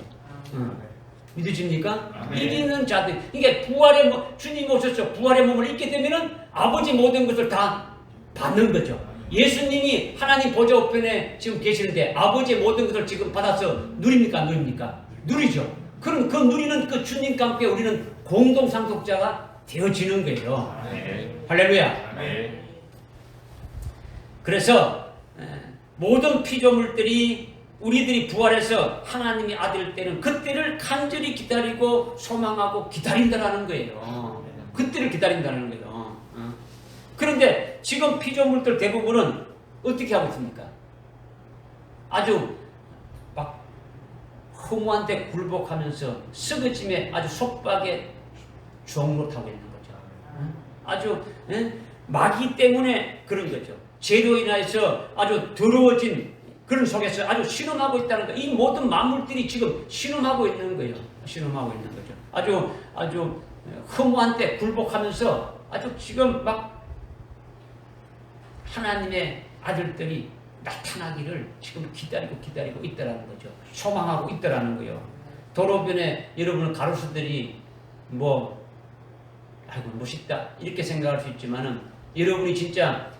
믿으십니까? 이기는 자들. 이게 부활의 주님 오셔서 부활의 몸을 입게 되면은 아버지 모든 것을 다 받는 거죠. 예수님이 하나님 보좌 우편에 지금 계시는데 아버지의 모든 것을 지금 받아서 누립니까? 안 누립니까? 누리죠. 그럼 그 누리는 그 주님과 함께 우리는 공동 상속자가 되어지는 거예요. 할렐루야. 그래서 모든 피조물들이 우리들이 부활해서 하나님의 아들 때는 그때를 간절히 기다리고 소망하고 기다린다라는 거예요. 그때를 기다린다는 거예요. 그런데 지금 피조물들 대부분은 어떻게 하고 있습니까? 아주 막 허무한데 굴복하면서 썩어짐에 아주 속박에 주옥으로 타고 있는 거죠. 아주 마귀 때문에 그런 거죠. 죄로 인하여서 아주 더러워진 그런 속에서 아주 신음하고 있다는 거. 이 모든 만물들이 지금 신음하고 있는 거예요. 신음하고 있는 거죠. 아주 허무한 때 굴복하면서 아주 지금 막 하나님의 아들들이 나타나기를 지금 기다리고 있다라는 거죠. 소망하고 있다라는 거예요. 도로변에 여러분 가로수들이 아이고 멋있다 이렇게 생각할 수 있지만은 여러분이 진짜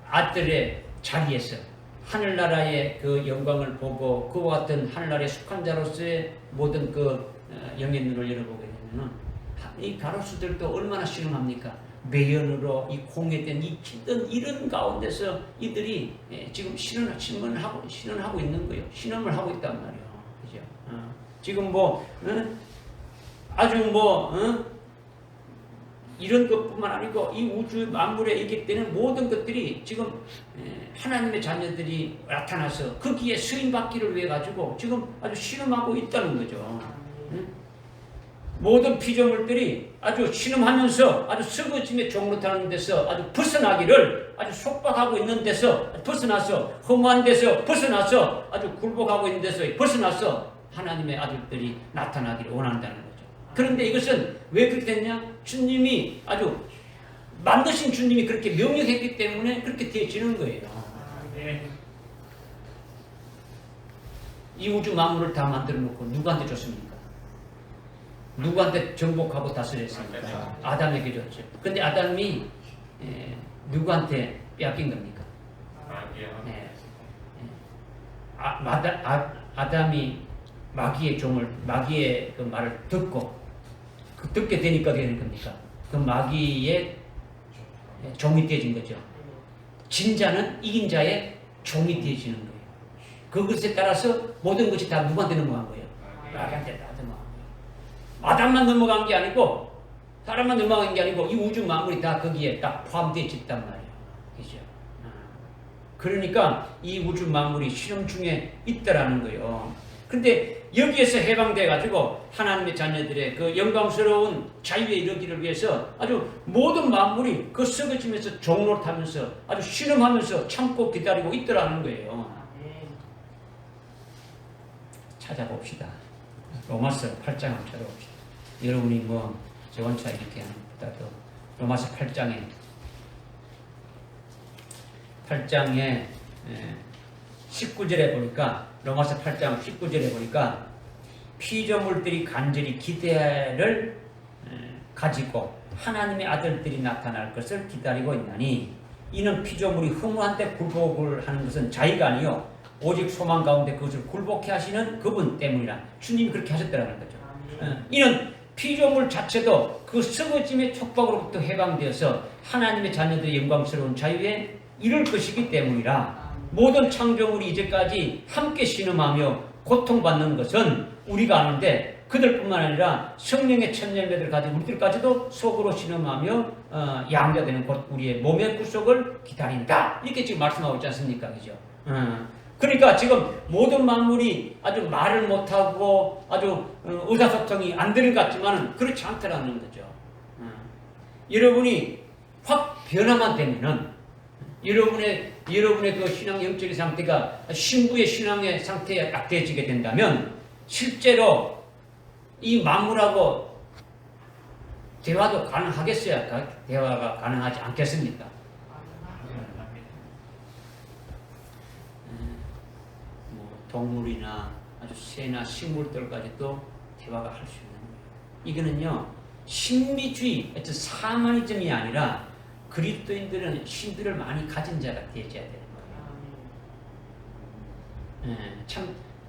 아들의 자리에서 하늘나라의 그 영광을 보고 그와 같은 하늘나라에 속한 자로서의 모든 그 영의 눈을 열어보게 되면은 이 가로수들도 얼마나 신음합니까? 매연으로 이 공회된 이 힘든 이런 가운데서 이들이 지금 신음을 하고 있는 거예요. 신음을 하고 있단 말이에요. 그죠? 지금 이런 것뿐만 아니고 이 우주 만물에 있는 모든 것들이 지금 하나님의 자녀들이 나타나서 거기에 수임받기를 위해 가지고 지금 아주 신음하고 있다는 거죠. 모든 피조물들이 아주 신음하면서 아주 썩어짐의 종으로 타는 데서 아주 벗어나기를 아주 속박하고 있는 데서 벗어나서 허무한 데서 벗어나서 아주 굴복하고 있는 데서 벗어나서 하나님의 아들들이 나타나기를 원한다는 거죠. 그런데 이것은 왜 그렇게 됐냐? 주님이 아주 만드신 주님이 그렇게 명령했기 때문에 그렇게 되어지는 거예요. 이 우주 만물을 다 만들어 놓고 누구한테 줬습니까? 누구한테 정복하고 다스렸습니까? 아담에게 줬죠. 근데 아담이 누구한테 빼앗긴 겁니까? 아담이 마귀의 그 말을 듣고 듣게 되니까 되는 겁니까? 그 마귀의 종이 되어진 거죠. 진자는 이긴 자의 종이 되어지는 거예요. 그것에 따라서 모든 것이 다 누구한테 넘어간 거예요? 마귀한테 다 넘어간 거예요. 아담만 넘어간 게 아니고 사람만 넘어간 게 아니고 이 우주 만물이 다 거기에 딱 포함되어 있단 말이에요. 그죠? 그러니까 이 우주 만물이 실험 중에 있다라는 거예요. 근데 여기에서 해방돼 가지고 하나님의 자녀들의 그 영광스러운 자유에 이르기를 위해서 아주 모든 만물이 그 썩어지면서 종노릇하면서 아주 신음하면서 참고 기다리고 있더라는 거예요. 찾아봅시다. 로마서 8장 한번 찾아봅시다. 여러분이 저 원차 이렇게 하는 것보다도 로마서 8장에 19절에 보니까 로마서 8장 19절에 보니까 피조물들이 간절히 기대를 가지고 하나님의 아들들이 나타날 것을 기다리고 있나니 이는 피조물이 허무한데 굴복을 하는 것은 자의가 아니요 오직 소망 가운데 그것을 굴복해 하시는 그분 때문이라. 주님이 그렇게 하셨다는 거죠. 이는 피조물 자체도 그 썩어짐의 촉박으로부터 해방되어서 하나님의 자녀들의 영광스러운 자유에 이를 것이기 때문이라. 모든 창조물이 이제까지 함께 신음하며 고통받는 것은 우리가 아는데 그들뿐만 아니라 성령의 천년매를 가진 우리들까지도 속으로 신음하며 양자되는 곧 우리의 몸의 구속을 기다린다. 이렇게 지금 말씀하고 있지 않습니까? 그죠? 그러니까 지금 모든 만물이 아주 말을 못하고 아주 의사소통이 안 되는 것 같지만 그렇지 않다라는 거죠. 여러분이 확 변화만 되면은 여러분의 그 신앙 영적인 상태가 신부의 신앙의 상태에 약해지게 된다면 실제로 이 만물하고 대화도 가능하겠어요? 대화가 가능하지 않겠습니까? 동물이나 아주 새나 식물들까지도 대화가 할 수 있는 거예요. 이거는요 신비주의, 사마니즘이 아니라 그리스도인들은 신들을 많이 가진 자가 되어져야 되는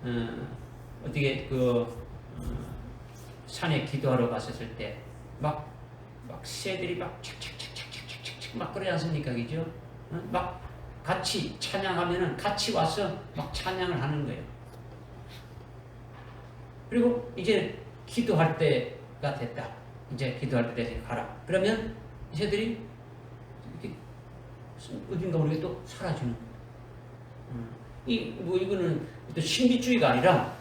거예요. 어떻게 산에 기도하러 갔었을 때 막 새들이 막 착착착착착착착 막 그러지 않습니까, 그죠? 막 같이 찬양하면은 같이 와서 막 찬양을 하는 거예요. 그리고 이제 기도할 때가 됐다. 이제 기도할 때 돼서 가라. 그러면 새들이 이렇게 어딘가 모르게 또 사라지는 거예요. 이거는 또 신비주의가 아니라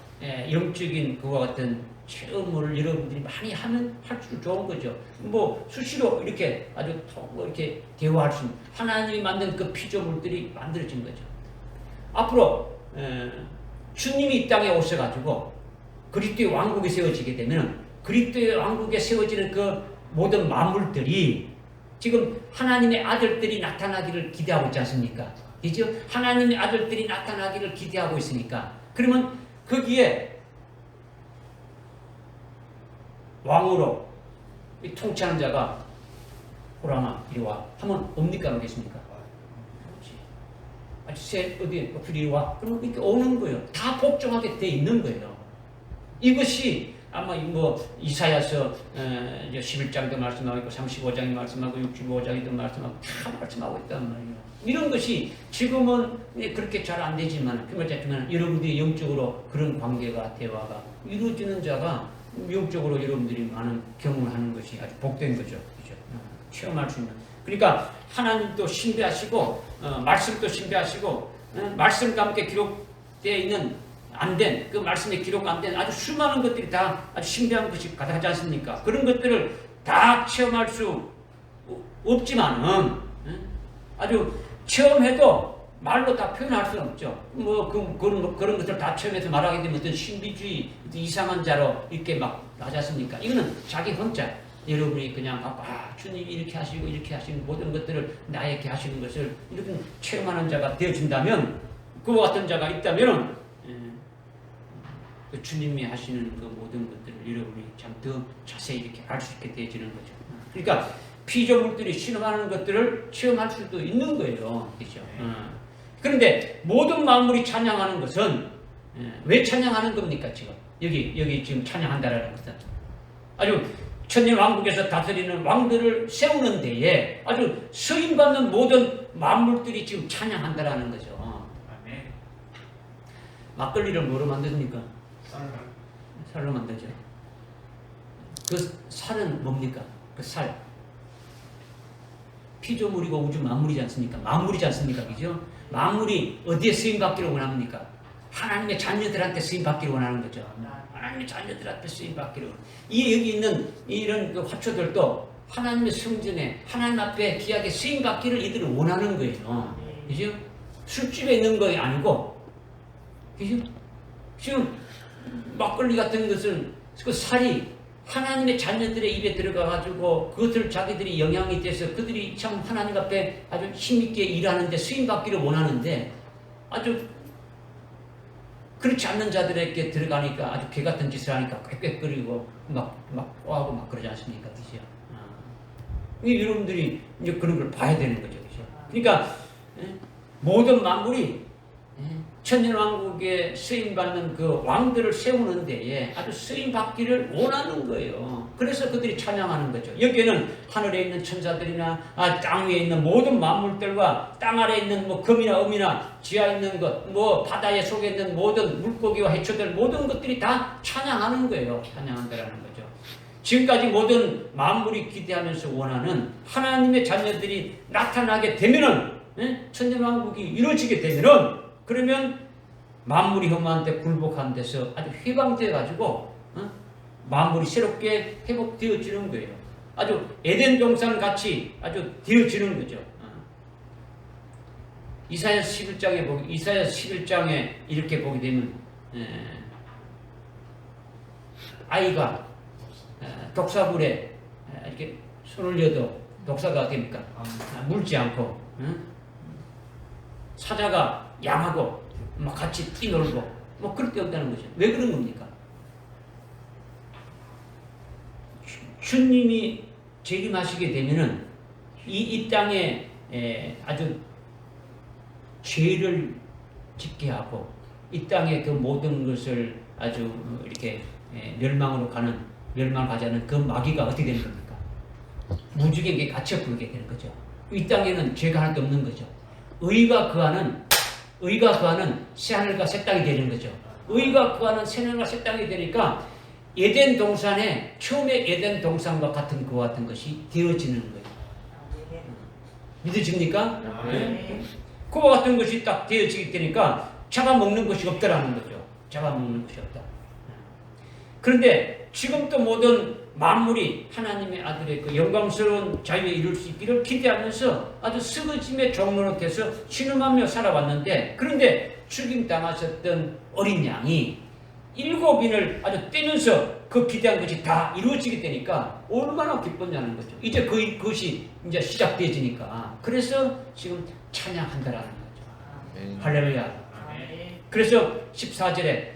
영적인 그와 같은 체험을 여러분들이 많이 하면 할수록 좋은 거죠. 뭐 수시로 이렇게 아주 이렇게 대화할 수 있는 하나님이 만든 그 피조물들이 만들어진 거죠. 앞으로 주님이 이 땅에 오셔가지고 그리스도의 왕국이 세워지게 되면 그리스도의 왕국에 세워지는 그 모든 만물들이 지금 하나님의 아들들이 나타나기를 기대하고 있지 않습니까? 그죠? 하나님의 아들들이 나타나기를 기대하고 있으니까 그러면 거기에 왕으로 이 통치하는 자가 호랑아 이리 와 하면 옵니까 오겠습니까? 아주 새 어디 이리 와 그러면 이렇게 오는 거예요. 다 복종하게 돼 있는 거예요. 이것이 아마 뭐 이사야서 11장도 말씀하고 있고 35장이 말씀하고 65장에도 말씀하고 다 말씀하고 있단 말이에요. 이런 것이 지금은 그렇게 잘 안 되지만 그렇지만 여러분들이 영적으로 그런 관계가 대화가 이루어지는 자가 영적으로 여러분들이 많은 경험을 하는 것이 아주 복된 거죠. 그죠? 체험할 수 있는. 그러니까 하나님도 신비하시고 말씀도 신비하시고 말씀과 함께 기록되어 있는 안 된 그 말씀에 기록 안 된 아주 수많은 것들이 다 아주 신비한 것이 가득하지 않습니까? 그런 것들을 다 체험할 수 없지만은 아주 체험해도 말로 다 표현할 수 없죠. 뭐 그런 것들 다 체험해서 말하게 되면 어떤 신비주의, 어떤 이상한 자로 이렇게 막 하지 않습니까? 이거는 자기 혼자 여러분이 그냥 주님이 이렇게 하시고 이렇게 하시는 모든 것들을 나에게 하시는 것을 이렇게 체험하는 자가 되어진다면 그와 같은 자가 있다면 그 주님이 하시는 그 모든 것들을 여러분이 참 더 자세히 이렇게 알 수 있게 되어지는 거죠. 그러니까 피조물들이 신음하는 것들을 체험할 수도 있는 거예요. 그렇죠? 그런데 모든 만물이 찬양하는 것은 왜 찬양하는 겁니까? 지금 여기 지금 찬양한다라는 것은 아주 천년 왕국에서 다스리는 왕들을 세우는 데에 아주 쓰임받는 모든 만물들이 지금 찬양한다라는 거죠. 아멘. 막걸리를 뭐로 만듭니까? 쌀. 살로 만들죠. 그 살은 뭡니까? 그 살. 피조물이고 우주 만물이지 않습니까? 만물이지 않습니까? 그죠? 만물이 어디에 쓰임받기를 원합니까? 하나님의 자녀들한테 쓰임받기를 원하는 거죠. 하나님의 자녀들한테 쓰임받기를. 여기 있는 이런 그 화초들도 하나님의 성전에 하나님 앞에 귀하게 쓰임받기를 이들은 원하는 거예요. 그죠? 술집에 있는 거 아니고 그죠? 지금 막걸리 같은 것은 그 살이 하나님의 자녀들의 입에 들어가가지고 그것을 자기들이 영향이 돼서 그들이 참 하나님 앞에 아주 힘있게 일하는데 쓰임받기를 원하는데 아주 그렇지 않는 자들에게 들어가니까 아주 개 같은 짓을 하니까 꽥꽥거리고 막 꼬하고 막 그러지 않습니까? 그죠? 여러분들이 이제 그런 걸 봐야 되는 거죠. 그죠? 그러니까 모든 만물이 천년왕국에 쓰임받는 그 왕들을 세우는 데에 아주 쓰임받기를 원하는 거예요. 그래서 그들이 찬양하는 거죠. 여기에는 하늘에 있는 천사들이나 땅 위에 있는 모든 만물들과 땅 아래에 있는 뭐 금이나 음이나 지하에 있는 것, 뭐 바다에 속에 있는 모든 물고기와 해초들 모든 것들이 다 찬양하는 거예요. 찬양한다라는 거죠. 지금까지 모든 만물이 기대하면서 원하는 하나님의 자녀들이 나타나게 되면은 천년왕국이 이루어지게 되면은 그러면 만물이 혐오한테 굴복한 데서 아주 해방되어 가지고 만물이 새롭게 회복되어지는 거예요. 아주 에덴 동산 같이 아주 되어지는 거죠. 이사야서 11장에 이렇게 보게 되면 아이가 독사불에 이렇게 손을 려도 독사가 됩니까? 물지 않고 사자가 양하고 막 같이 뛰놀고 뭐 그렇게 없다는 거죠. 왜 그런 겁니까? 주님이 재림하시게 되면은 이 땅에 아주 죄를 짓게 하고 이 땅의 그 모든 것을 아주 이렇게 멸망으로 멸망하지 않은 그 마귀가 어떻게 되는 겁니까? 무지개에게 갇혀 부르게 되는 거죠. 이 땅에는 죄가 하나도 없는 거죠. 의가 그하는 새하늘과 새 땅이 되는 거죠. 의가 그하는 새하늘과 새 땅이 되니까 에덴 동산에 처음에 에덴 동산과 같은 그와 같은 것이 되어지는 거예요. 믿어집니까? 네. 그와 같은 것이 딱 되어지게 되니까 잡아먹는 것이 없다라는 거죠. 잡아먹는 것이 없다. 그런데 지금 또 모든 만물이 하나님의 아들의 그 영광스러운 자유에 이룰 수 있기를 기대하면서 아주 쓰러짐의 종로로 돼서 신음하며 살아왔는데, 그런데 죽임당하셨던 어린 양이 7인을 아주 떼면서 그 기대한 것이 다 이루어지게 되니까 얼마나 기뻤냐는 거죠. 이제 그것이 이제 시작되어지니까. 그래서 지금 찬양한다라는 거죠. 네. 할렐루야. 아멘. 그래서 14절에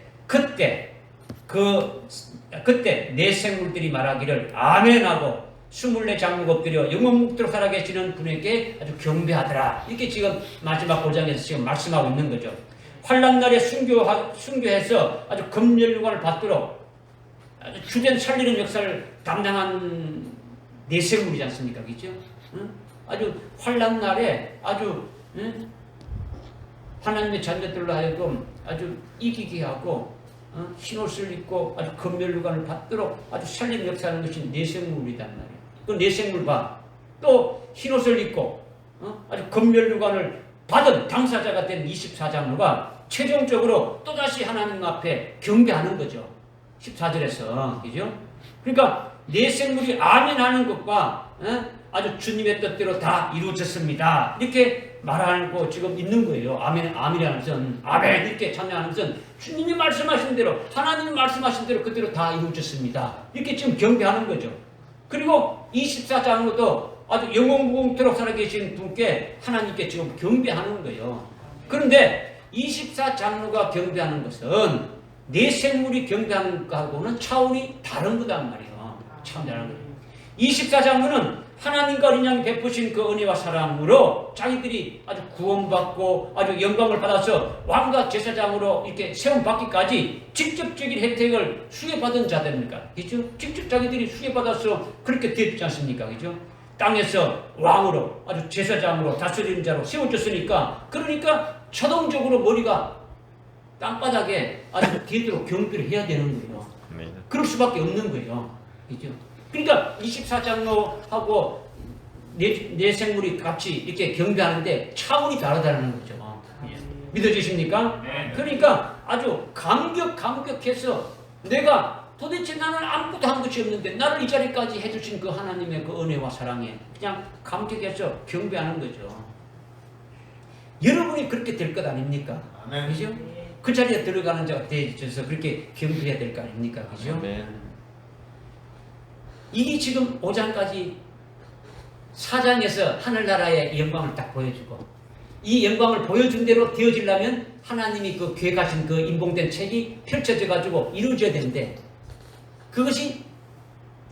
그때 내 생물들이 말하기를 아멘하고 24장로 엎드려 영원 묵도록 살아계시는 분에게 아주 경배하더라. 이렇게 지금 마지막 5장에서 지금 말씀하고 있는 거죠. 환난 날에 순교해서 아주 검열관을 받도록 아주 주된 살리는 역사를 담당한 내 생물이지 않습니까? 그죠? 응? 아주 환난 날에 아주 하나님의 자녀들로 하여금 아주 이기게 하고 흰옷을 입고 아주 검열관을 받도록 아주 살리는 역사하는 것이 내 생물이란 말이에요. 그 내 생물 봐. 또 흰옷을 입고 아주 검열관을 받은 당사자가 된 24장로가 최종적으로 또다시 하나님 앞에 경배하는 거죠. 14절에서. 그죠? 그러니까 내 생물이 아멘하는 것과 아주 주님의 뜻대로 다 이루어졌습니다. 이렇게 말하고 지금 있는 거예요. 아멘, 아멘이라면서 아멘 이렇게 찬양하면서 주님이 말씀하신 대로, 하나님이 말씀하신 대로 그대로 다 이루어졌습니다. 이렇게 지금 경배하는 거죠. 그리고 24장로도 아주 영원무궁토록 살아계신 분께 하나님께 지금 경배하는 거예요. 그런데 24장로가 경배하는 것은 내 생물이 경배하는 것하고는 차원이 다른 거단 말이에요. 참 다른 거예요. 24장로는 하나님과 어린 양이 베푸신 그 은혜와 사랑으로 자기들이 아주 구원받고 아주 영광을 받아서 왕과 제사장으로 이렇게 세움받기까지 직접적인 혜택을 수혜받은 자들입니까? 그죠? 직접 자기들이 수혜받아서 그렇게 되었지 않습니까? 그죠? 땅에서 왕으로 아주 제사장으로 다스리는 자로 세워졌으니까, 그러니까 자동적으로 머리가 땅바닥에 아주 되도록 경배를 해야 되는 거예요. 네. 그럴 수밖에 없는 거예요. 그죠? 그러니까 24장로하고 내 생물이 같이 이렇게 경배하는데 차원이 다르다는 거죠. 믿어지십니까? 네. 그러니까 아주 감격해서 내가 도대체 나는 아무것도 한 것이 없는데 나를 이 자리까지 해주신 그 하나님의 그 은혜와 사랑에 그냥 감격해서 경배하는 거죠. 여러분이 그렇게 될 것 아닙니까? 아멘. 그죠? 그 자리에 들어가는 자가 되셔서 그렇게 경배해야 될 거 아닙니까? 그죠? 네. 이게 지금 5장까지 4장에서 하늘나라의 영광을 딱 보여주고, 이 영광을 보여준 대로 되어지려면 하나님이 그 계획하신 그 인봉된 책이 펼쳐져 가지고 이루어져야 되는데, 그것이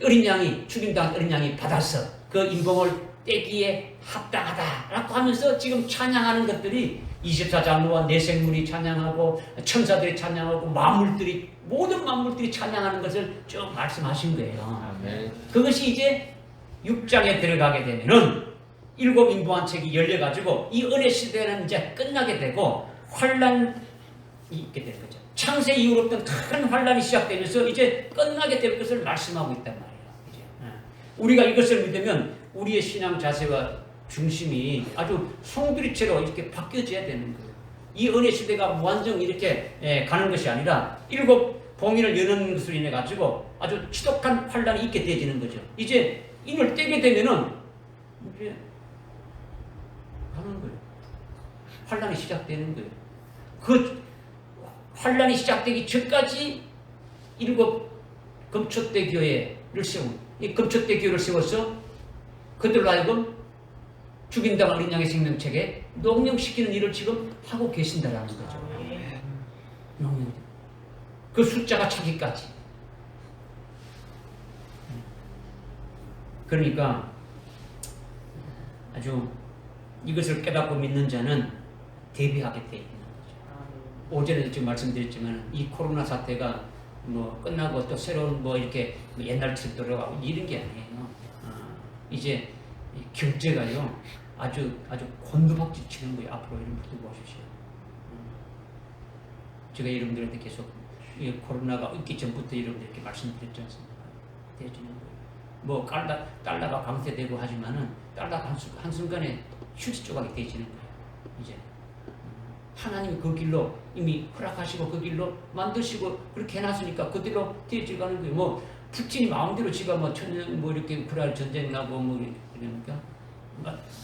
어린 양이, 죽임당한 어린 양이 받아서 그 인봉을 떼기에 합당하다라고 하면서 지금 찬양하는 것들이 24장로와 내 생물이 찬양하고 천사들이 찬양하고 만물들이, 모든 만물들이 찬양하는 것을 쭉 말씀하신 거예요. 아멘. 그것이 이제 6장에 들어가게 되면은 7 인봉한 책이 열려가지고 이 은혜 시대는 이제 끝나게 되고 환란이 있게 되는 거죠. 창세 이후로부터 큰 환란이 시작되면서 이제 끝나게 될 것을 말씀하고 있단 말이에요. 이제. 우리가 이것을 믿으면 우리의 신앙 자세와 중심이 아주 송두리째로 이렇게 바뀌어져야 되는 거예요. 이 은혜 시대가 무한정 이렇게 가는 것이 아니라 7 봉인을 여는 것으로 인해 가지고 아주 지독한 환란이 있게 되어지는 거죠. 이제 인을 떼게 되면은 이제 가는 거예요. 환란이 시작되는 거예요. 그 환란이 시작되기 전까지 7 금초대 교회를 세운, 이 금초대 교회를 세워서 그들로 하여금 죽인다는 어린 양의 생명책에 농령시키는 일을 지금 하고 계신다라는 거죠. 농령. 그 숫자가 차기까지. 그러니까 아주 이것을 깨닫고 믿는 자는 대비하게 돼 있는 거죠. 오전에도 지금 말씀드렸지만 이 코로나 사태가 뭐 끝나고 또 새로운 뭐 이렇게 옛날처럼 돌아가고 이런 게 아니에요. 이제 경제가요 아주 곤두박질 치는 거예요. 앞으로 여러분들 보십시오. 제가 여러분들한테 계속 이 코로나가 있기 전부터 여러분들 이렇게 말씀드렸지 않습니까? 되어지는 거예요. 뭐 달러가 강세되고 하지만은 달러가 한순간에 휴지 조각이 되어지는 거예요. 이제 하나님이 그 길로 이미 허락하시고 그 길로 만드시고 그렇게 해놨으니까 그대로 되어져 가는 거예요. 뭐 푸틴이 마음대로 지가 뭐 천년 뭐 이렇게 우크라이나 전쟁 나고 뭐 그러니까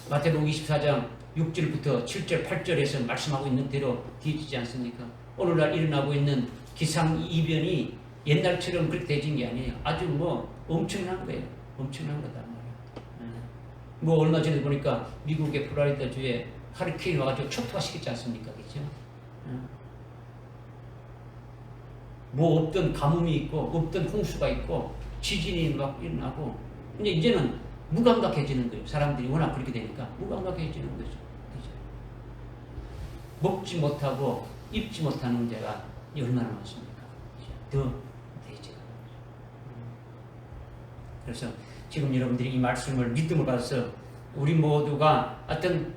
마태복음 24장 6절부터 7절 8절에서 말씀하고 있는 대로 되어지지 않습니까? 오늘날 일어나고 있는 기상이변이 옛날처럼 그렇게 되진 게 아니에요. 아주 뭐 엄청난 거예요. 엄청난 거다 말이에요. 뭐 얼마 전에 보니까 미국의 플로리다 주에 하리케인 와가지고 초토화시켰지 않습니까? 그죠? 뭐 없던 가뭄이 있고 없던 홍수가 있고 지진이 막 일어나고 근데 이제는 무감각해지는 거예요. 사람들이 워낙 그렇게 되니까 무감각해지는 거죠. 그죠? 먹지 못하고 입지 못하는 문제가 얼마나 많습니까? 더 되죠. 그래서 지금 여러분들이 이 말씀을 믿음을 받아서 우리 모두가 어떤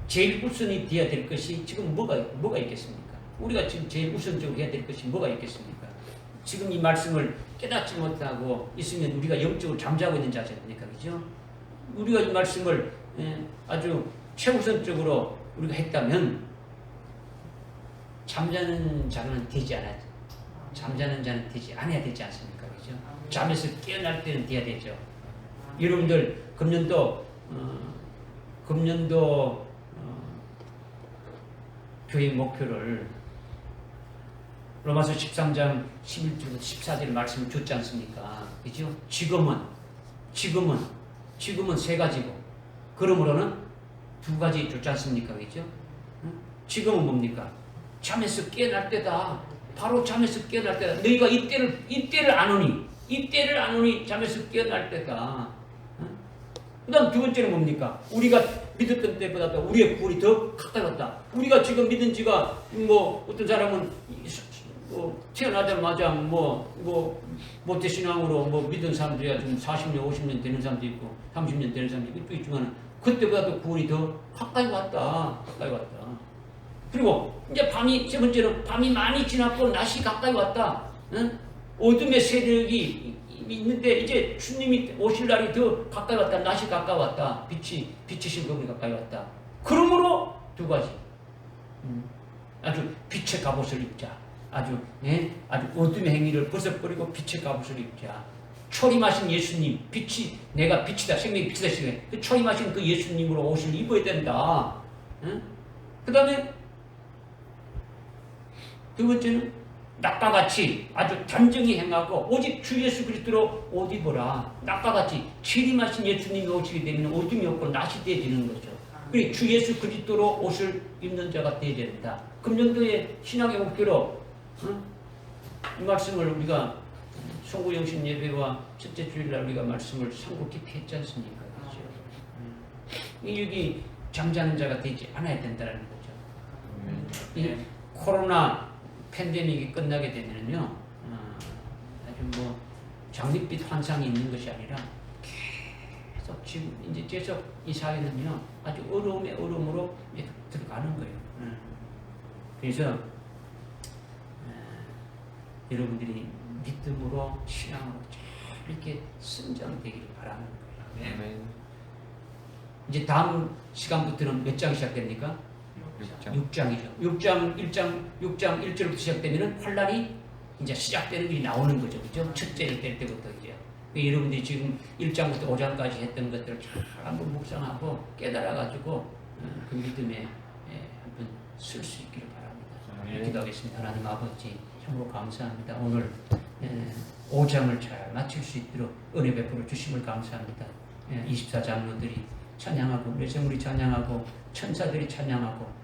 제일 우선이 되어야 될 것이 지금 뭐가 있겠습니까? 우리가 지금 제일 우선적으로 해야 될 것이 뭐가 있겠습니까? 지금 이 말씀을 깨닫지 못하고 있으면 우리가 영적으로 잠자고 있는 자세입니까? 그죠? 우리가 이 말씀을 아주 최우선적으로 우리가 했다면 잠자는 자는 되지 않아요. 잠자는 자는 되지 않아야 되지 않습니까? 그죠? 잠에서 깨어날 때는 돼야 되죠. 여러분들 금년도 교회 목표를 로마서 13장 11절부터 14절 말씀을 줬지 않습니까? 그죠? 지금은 세 가지고 그러므로는 두 가지 줬지 않습니까? 그죠? 지금은 뭡니까? 잠에서 깨어날 때다. 바로 잠에서 깨어날 때다. 너희가 이때를 아노니 잠에서 깨어날 때다. 그 다음 두 번째는 뭡니까? 우리가 믿었던 때보다 우리의 구원이 더 가까이 왔다. 우리가 지금 믿은 지가 뭐 어떤 사람은 태어나자마자 모태신앙으로 믿은 사람들이야 지금 40년, 50년 되는 사람도 있고 30년 되는 사람도 있지만 그때보다도 구원이 더 가까이 왔다. 그리고 이제 세 번째는 밤이 많이 지났고 낮이 가까이 왔다. 응? 어둠의 세력이 있는데 이제 주님이 오실 날이 더 가까이 왔다. 낮이 가까이 왔다. 빛이신 그분이 가까이 왔다. 그러므로 두 가지. 아주 빛의 갑옷을 입자. 아주 어둠의 행위를 벗어버리고 빛의 갑옷을 입자. 초림하신 예수님, 내가 빛이다, 생명의 빛이다 시간에 그 초림하신 그 예수님으로 옷을 입어야 된다. 응? 그 다음에 두 번째는 낮과 같이 아주 단정히 행하고 오직 주 예수 그리스도로 옷 입어라. 낮과 같이 재림하신 예수님이 오시게 되면 어둠이 없고 낮이 되어지는 거죠. 그리고 주 예수 그리스도로 옷을 입는 자가 되어야 된다. 금년도의 신앙의 목표로 이 말씀을 우리가 송구영신 예배와 첫째 주일날 우리가 말씀을 상고 깊이 했지 않습니까? 그렇죠? 여기 잠자는 자가 되지 않아야 된다는 거죠. 이 코로나 팬데믹이 끝나게 되면요, 아주 장밋빛 환상이 있는 것이 아니라 계속 이 사회는요 아주 어려움의 어려움으로 들어가는 거예요. 그래서 여러분들이 믿음으로 신앙으로 잘 이렇게 성장되기를 바라는 거예요. 아멘. 이제 다음 시간부터는 몇 장 시작됩니까? 6장이죠. 6장 1절부터 시작되면은 환란이 이제 시작되는 일이 나오는 거죠. 그죠? 첫째를 뗄 때부터 이제. 여러분들이 지금 1장부터 5장까지 했던 것들을 잘 한번 묵상하고 깨달아가지고 그 믿음에 한번 쓸 수 있기를 바랍니다. 기도하겠습니다. 하나님 아버지 참으로 감사합니다. 오늘 5장을 잘 마칠 수 있도록 은혜 베풀어 주심을 감사합니다. 24장로들이 찬양하고 내생물이 찬양하고 천사들이 찬양하고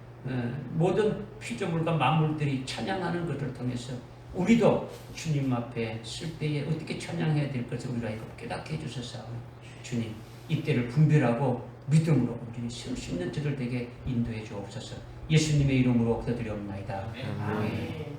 모든 피조물과 만물들이 찬양하는 것을 통해서 우리도 주님 앞에 쓸 때에 어떻게 찬양해야 될 것을 우리가 이거 깨닫게 해주셔서 주님 이때를 분별하고 믿음으로 우리는 세울 수 있는 저들 되게 인도해 주옵소서. 예수님의 이름으로 기도드리옵나이다. 아멘.